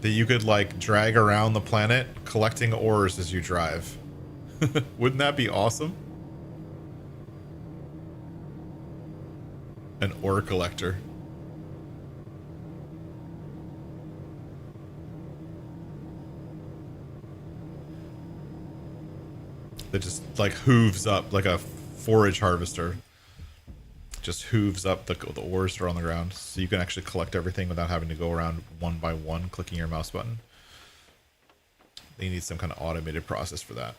That you could like drag around the planet collecting ores as you drive. Wouldn't that be awesome? An ore collector. That just like hooves up like a forage harvester. Just hooves up the ores that are on the ground, so you can actually collect everything without having to go around one by one clicking your mouse button. They need some kind of automated process for that.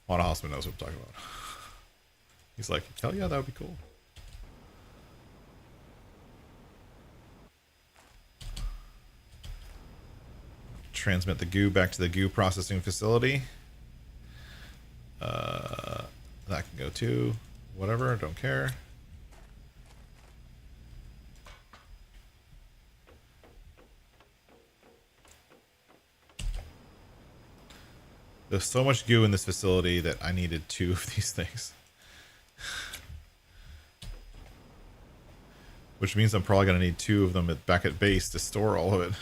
Lana Hossman knows what I'm talking about. He's like, hell yeah, that would be cool. Transmit the goo back to the goo processing facility. That can go too. Whatever, don't care. There's so much goo in this facility that I needed 2 of these things. Which means I'm probably going to need 2 of them back at base to store all of it.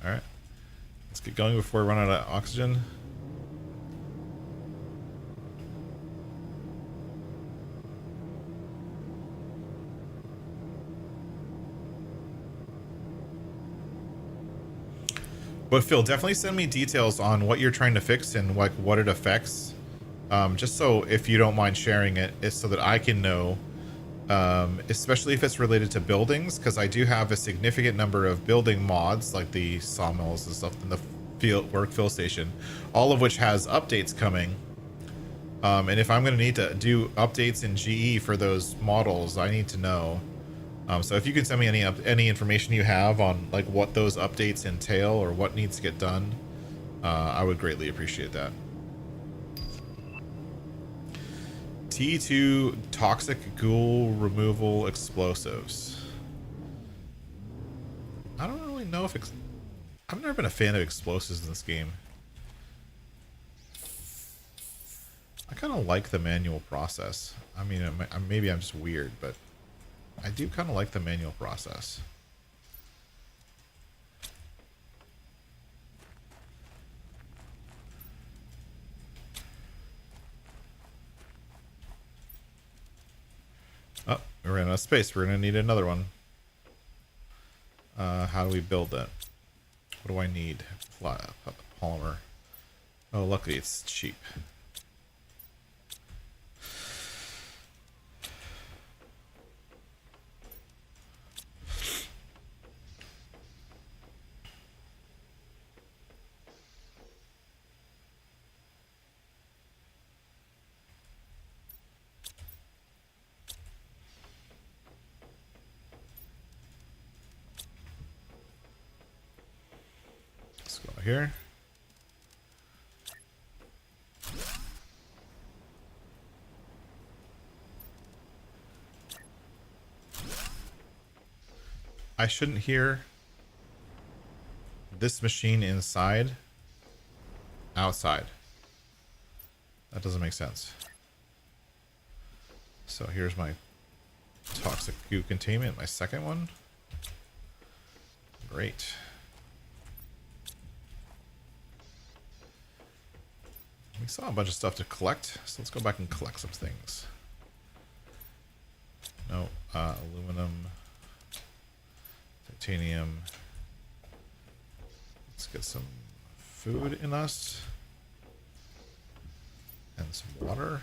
Alright. Let's get going before we run out of oxygen. But Phil, definitely send me details on what you're trying to fix and like what it affects. Just so if you don't mind sharing it, is so that I can know, especially if it's related to buildings, because I do have a significant number of building mods like the sawmills and stuff in the fill station, all of which has updates coming. And if I'm going to need to do updates in GE for those models, I need to know. So if you can send me any information you have on like what those updates entail or what needs to get done, I would greatly appreciate that. T2 toxic ghoul removal explosives. I don't really know if I've never been a fan of explosives in this game. I kind of like the manual process. I mean, maybe I'm just weird, but I do kind of like the manual process. Oh, we ran out of space. We're going to need another one. How do we build that? What do I need? Polymer. Oh, luckily it's cheap. here. I shouldn't hear this machine inside, outside. That doesn't make sense. So here's my toxic goo containment, my second one. Great. We saw a bunch of stuff to collect, so let's go back and collect some things. No, aluminum, titanium. Let's get some food in us. And some water.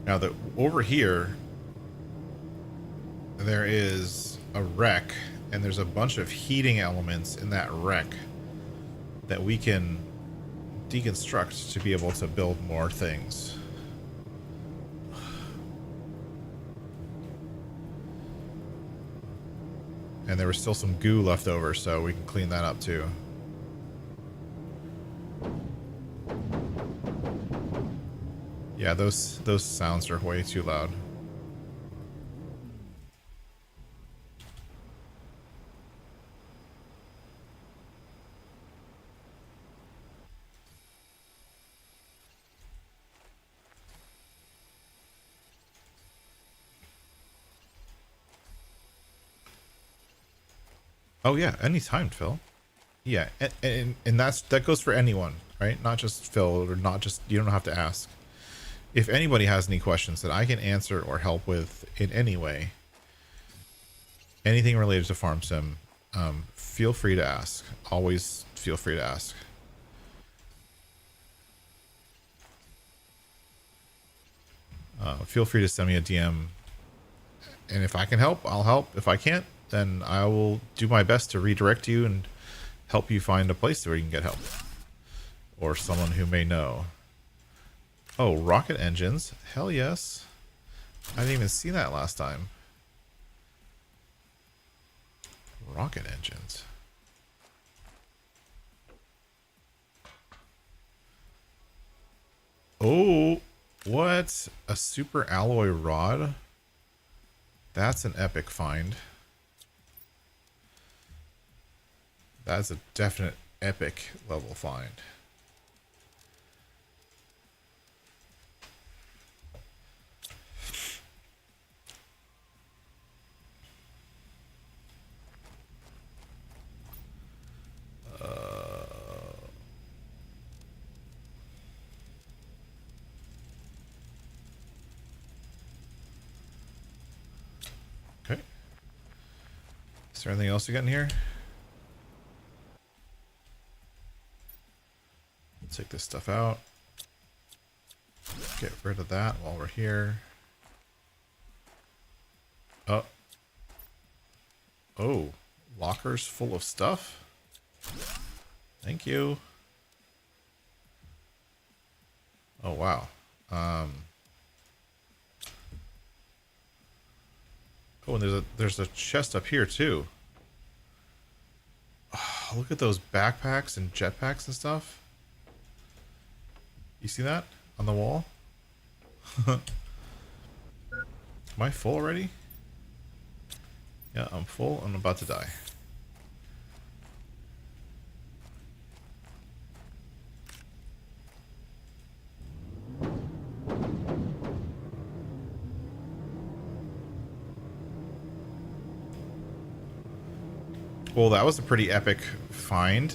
Now over here, there is a wreck, and there's a bunch of heating elements in that wreck that we can deconstruct to be able to build more things. And there was still some goo left over, so we can clean that up too. Yeah, those sounds are way too loud. Oh yeah, anytime, Phil. Yeah, and that goes for anyone, right? Not just Phil, or not just, you don't have to ask. If anybody has any questions that I can answer or help with in any way, anything related to Farm Sim, feel free to ask. Always feel free to ask. Feel free to send me a DM, and if I can help, I'll help. If I can't, then I will do my best to redirect you and help you find a place where you can get help. Or someone who may know. Oh, rocket engines. Hell yes. I didn't even see that last time. Rocket engines. Oh, what? A super alloy rod? That's an epic find. That's a definite epic level find. Okay. Is there anything else you got in here? Take this stuff out. Get rid of that while we're here. Oh. Oh. Lockers full of stuff? Thank you. Oh, wow. Oh, and there's a chest up here, too. Oh, look at those backpacks and jetpacks and stuff. You see that on the wall? Am I full already? Yeah, I'm full. I'm about to die. Well, that was a pretty epic find.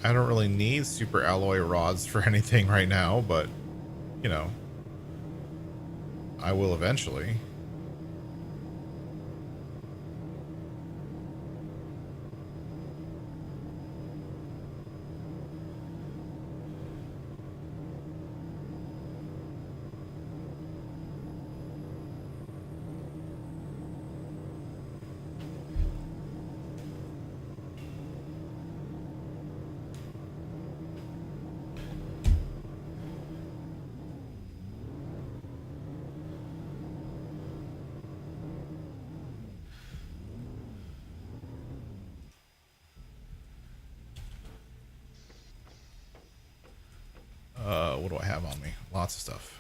I don't really need super alloy rods for anything right now, but, you know, I will eventually. What do I have on me? Lots of stuff.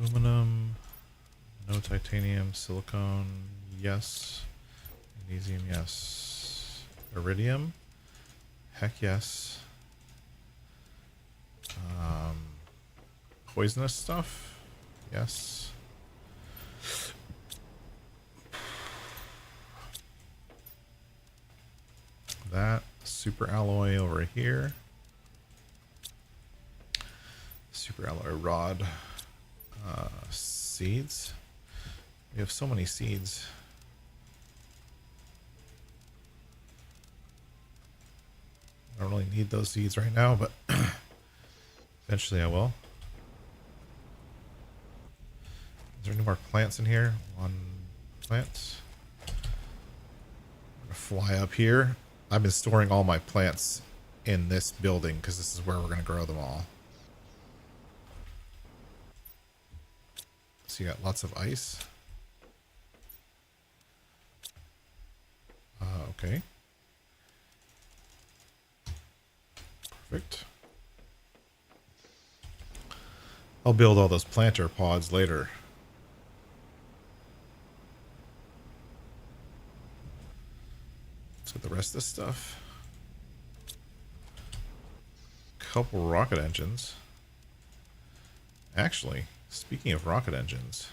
Aluminum. No titanium. Silicone. Yes. Magnesium. Yes. Iridium. Heck yes. Poisonous stuff. Yes. That super alloy over here. Super alloy rod. Seeds. We have so many seeds. I don't really need those seeds right now, but eventually I will. Is there any more plants in here? One plant. I'm gonna fly up here. I've been storing all my plants in this building because this is where we're gonna grow them all. So you got lots of ice. Okay. Perfect. I'll build all those planter pods later. Let's get the rest of this stuff. Couple rocket engines. Actually, speaking of rocket engines,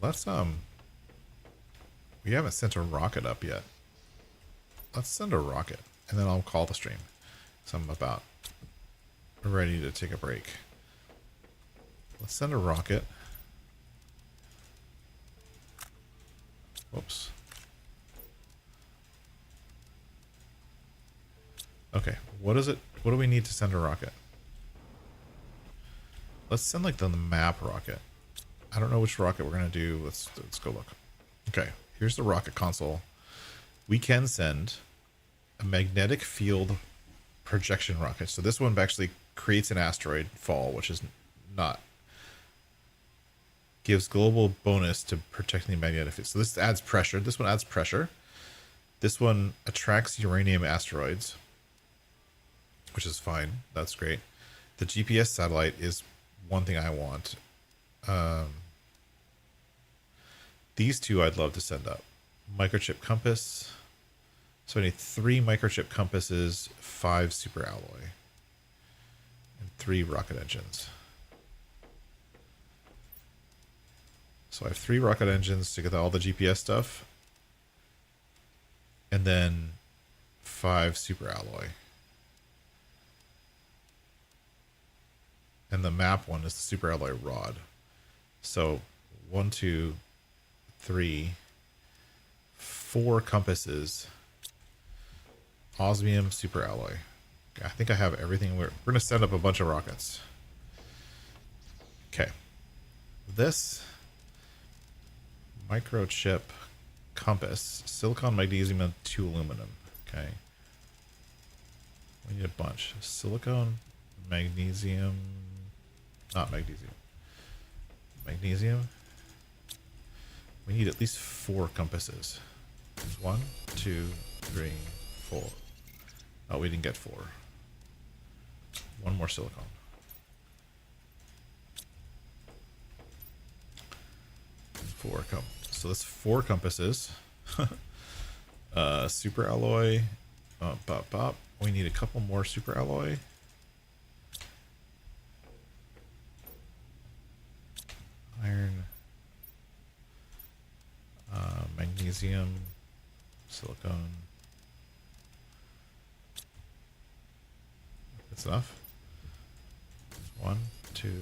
let's we haven't sent a rocket up yet. Let's send a rocket, and then I'll call the stream. So I'm about ready to take a break. Let's send a rocket. Whoops. Okay, what is it? What do we need to send a rocket? Let's send like the map rocket. I don't know which rocket we're gonna do. Let's go look. Okay, here's the rocket console. We can send a magnetic field projection rocket. So this one actually creates an asteroid fall, which is not, gives global bonus to protecting the magnetic field. So this adds pressure. This one adds pressure. This one attracts uranium asteroids, which is fine. That's great. The GPS satellite is one thing I want. These two I'd love to send up. Microchip compass. So I need 3 microchip compasses, 5 super alloy, and 3 rocket engines. So I have 3 rocket engines to get all the GPS stuff, and then 5 super alloy. And the map one is the super alloy rod. So 1, 2, 3, 4 compasses. Osmium super alloy. I think I have everything. We're going to set up a bunch of rockets. Okay. This microchip compass, silicon, magnesium, and 2 aluminum. Okay. We need a bunch. Silicon, magnesium, not magnesium. Magnesium. We need at least 4 compasses. 1, 2, 3, 4. Oh, we didn't get 4. 1 more silicon. So that's 4 compasses. Super alloy. We need a couple more super alloy. Iron. Magnesium. Silicone. That's enough. 1, 2. We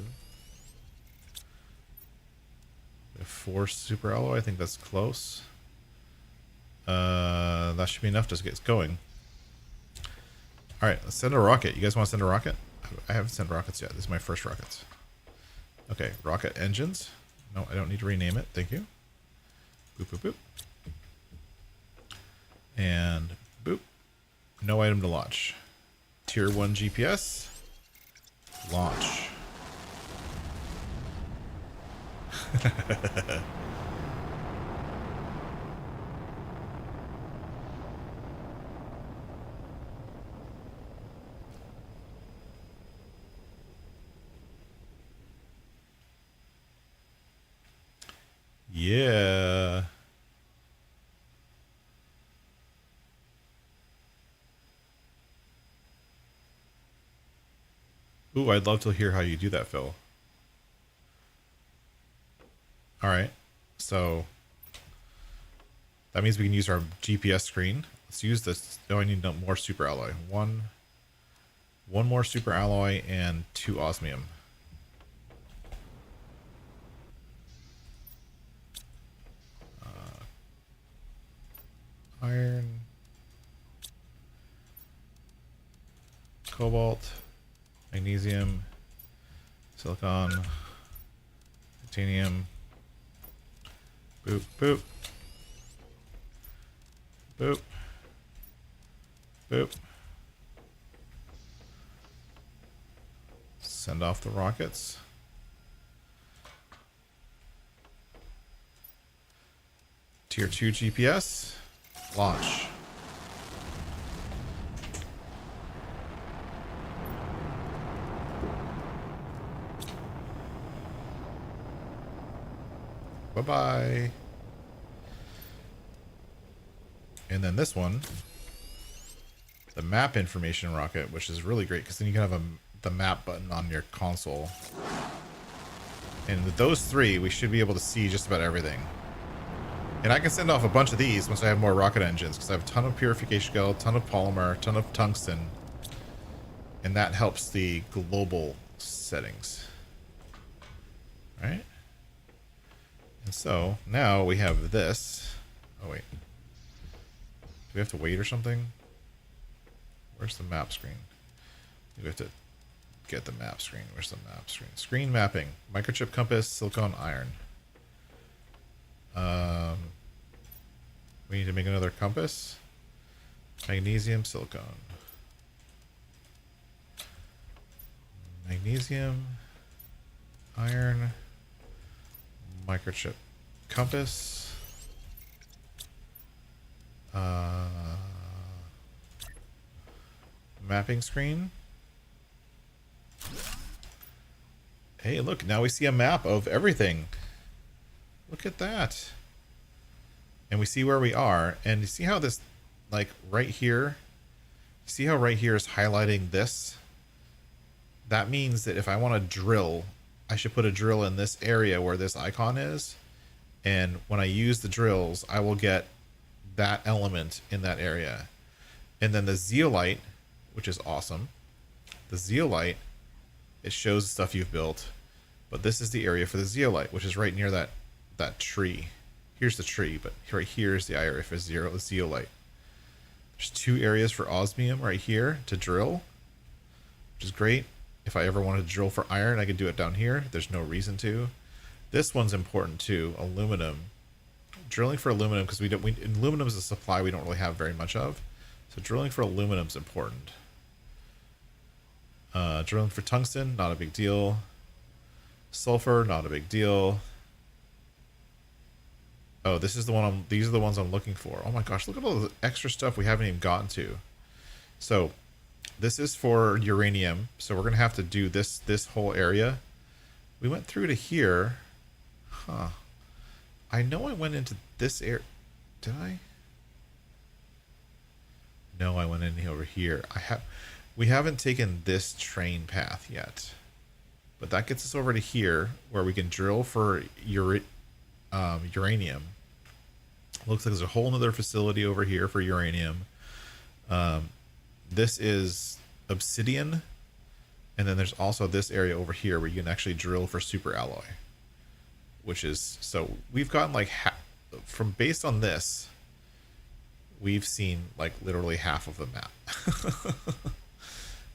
have 4 super alloy. I think that's close. That should be enough to get going. All right, let's send a rocket. You guys want to send a rocket? I haven't sent rockets yet. This is my first rockets. Okay, rocket engines. No, I don't need to rename it. Thank you. Boop, boop, boop. And boop. No item to launch. Tier 1 GPS. Launch. Yeah. Ooh, I'd love to hear how you do that, Phil. All right. So that means we can use our GPS screen. Let's use this. Oh, I need more super alloy. One more super alloy and 2 osmium. Iron, cobalt, magnesium, silicon, titanium. Boop, boop. Boop. Boop. Send off the rockets. Tier 2 GPS. Launch. Bye-bye. And then this one, the map information rocket, which is really great because then you can have the map button on your console. And with those 3, we should be able to see just about everything. And I can send off a bunch of these once I have more rocket engines because I have a ton of purification gel, a ton of polymer, a ton of tungsten. And that helps the global settings. Right? And so now we have this. Oh, wait. Do we have to wait or something? Where's the map screen? We have to get the map screen. Where's the map screen? Screen mapping. Microchip compass, silicon, iron. We need to make another compass. Magnesium, silicon. Magnesium, iron, microchip compass. Mapping screen. Hey, look, now we see a map of everything. Look at that. And we see where we are. And you see how this, like, right here, see how right here is highlighting this? That means that if I want to drill, I should put a drill in this area where this icon is. And when I use the drills, I will get that element in that area. And then the zeolite, which is awesome. The zeolite, it shows the stuff you've built. But this is the area for the zeolite, which is right near that tree. Here's the tree, but right here is the area for zeolite. There's 2 areas for osmium right here to drill, which is great. If I ever wanted to drill for iron, I could do it down here. There's no reason to. This one's important too. Aluminum. Drilling for aluminum, because aluminum is a supply we don't really have very much of. So drilling for aluminum is important. Drilling for tungsten, not a big deal. Sulfur, not a big deal. Oh, this is the one these are the ones I'm looking for. Oh my gosh, look at all the extra stuff we haven't even gotten to. So this is for uranium. So we're gonna have to do this whole area. We went through to here. Huh. I know I went into this area. Did I? No, I went in over here. We haven't taken this train path yet. But that gets us over to here where we can drill for uranium. Looks like there's a whole other facility over here for uranium. This is obsidian. And then there's also this area over here where you can actually drill for super alloy. Which is, so we've gotten like, from based on this, we've seen like literally half of the map.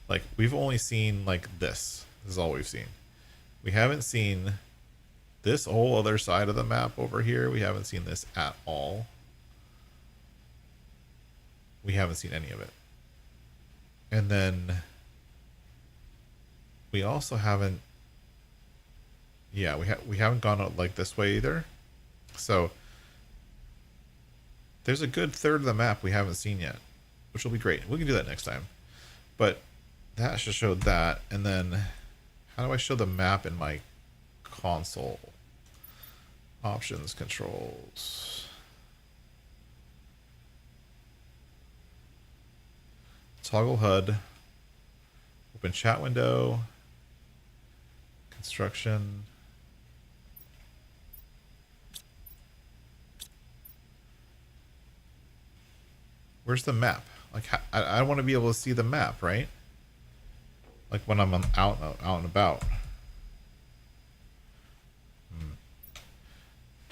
Like we've only seen like this. This is all we've seen. We haven't seen this whole other side of the map over here. We haven't seen this at all. We haven't seen any of it. And then we also haven't, yeah, we haven't gone out like this way either. So there's a good third of the map we haven't seen yet, which will be great. We can do that next time. But that should show that. And then how do I show the map in my console? Options, controls. Toggle HUD. Open chat window. Construction. Where's the map? Like, I want to be able to see the map, right? Like when I'm out and about.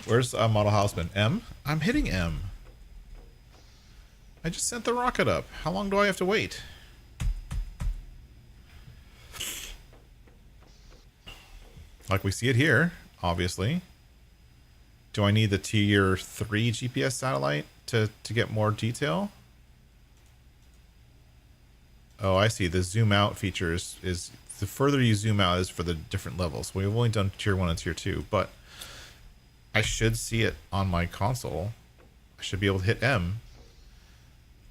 Where's model houseman? M? I'm hitting M. I just sent the rocket up. How long do I have to wait? Like we see it here, obviously. Do I need the tier 3 GPS satellite to get more detail? Oh, I see. The zoom out feature is the further you zoom out is for the different levels. We've only done tier 1 and tier 2, but I should see it on my console. I should be able to hit M,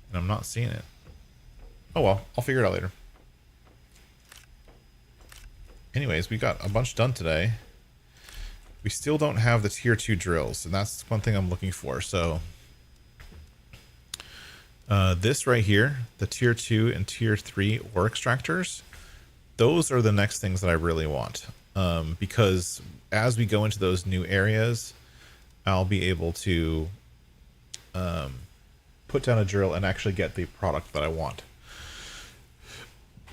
and I'm not seeing it. Oh well, I'll figure it out later. Anyways, we got a bunch done today. We still don't have the tier 2 drills, and that's one thing I'm looking for. So this right here, the tier 2 and tier 3 ore extractors, those are the next things that I really want. Because as we go into those new areas, I'll be able to put down a drill and actually get the product that I want.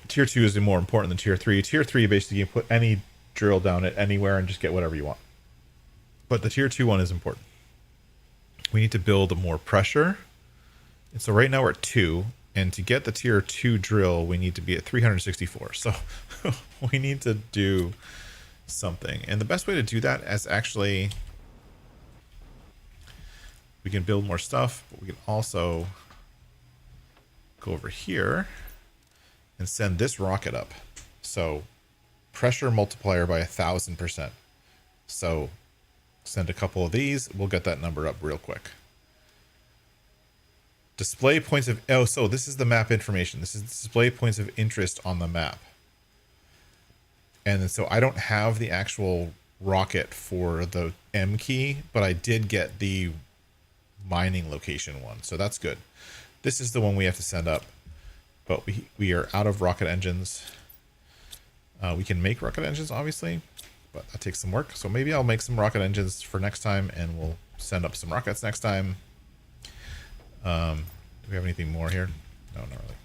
Tier 2 is more important than tier 3. Tier 3, basically, you put any drill down it anywhere and just get whatever you want. But the tier 2 one is important. We need to build more pressure. And so right now we're at 2. And to get the tier 2 drill, we need to be at 364. So we need to do something. And the best way to do that is actually, we can build more stuff, but we can also go over here and send this rocket up. So pressure multiplier by 1,000%. So send a couple of these, we'll get that number up real quick. Display points of, oh, so this is the map information. This is display points of interest on the map. And so I don't have the actual rocket for the M key, but I did get the mining location one. So that's good. This is the one we have to send up, but we are out of rocket engines. We can make rocket engines, obviously, but that takes some work. So maybe I'll make some rocket engines for next time, and we'll send up some rockets next time. Do we have anything more here? No, not really.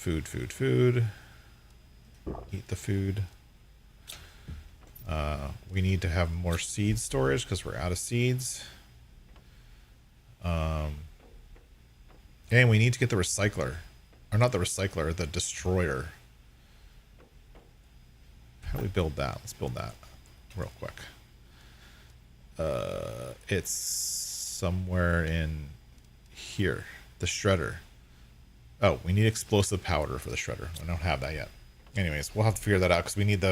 Food. Eat the food. We need to have more seed storage because we're out of seeds. And we need to get the recycler. Or not the recycler, the destroyer. How do we build that? Let's build that real quick. It's somewhere in here. The shredder. Oh, we need explosive powder for the shredder. I don't have that yet. Anyways, we'll have to figure that out because we need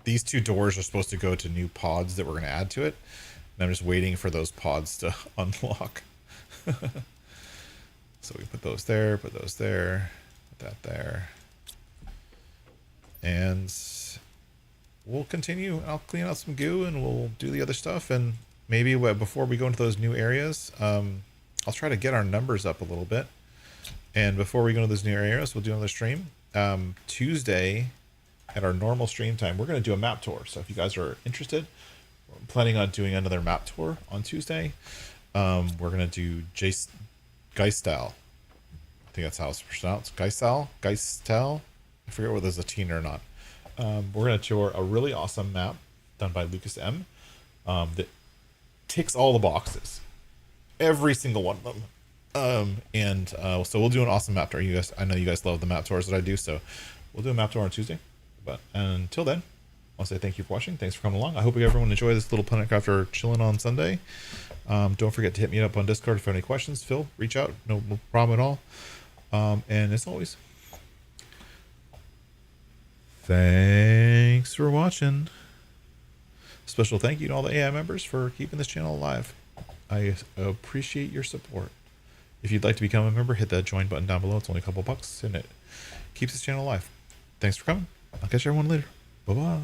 these 2 doors are supposed to go to new pods that we're going to add to it. And I'm just waiting for those pods to unlock. So we put those there, put that there. And we'll continue. I'll clean out some goo and we'll do the other stuff. And maybe before we go into those new areas, I'll try to get our numbers up a little bit. And before we go into those new areas, we'll do another stream. Tuesday at our normal stream time, we're going to do a map tour. So if you guys are interested, we're planning on doing another map tour on Tuesday. We're going to do Geistal. I think that's how it's pronounced. Geistal. I forget whether there's a T or not. We're going to tour a really awesome map done by Lucas M. That ticks all the boxes. Every single one of them. So we'll do an awesome map tour. I know you guys love the map tours that I do, so we'll do a map tour on Tuesday. But until then, I'll say thank you for watching. Thanks for coming along. I hope everyone enjoyed this little Planet Crafter chilling on Sunday. Don't forget to hit me up on Discord if you have any questions. Phil, reach out. No problem at all. And as always, thanks for watching. Special thank you to all the AI members for keeping this channel alive. I appreciate your support. If you'd like to become a member, hit that join button down below. It's only a couple bucks and it keeps this channel alive. Thanks for coming. I'll catch everyone later. Bye-bye.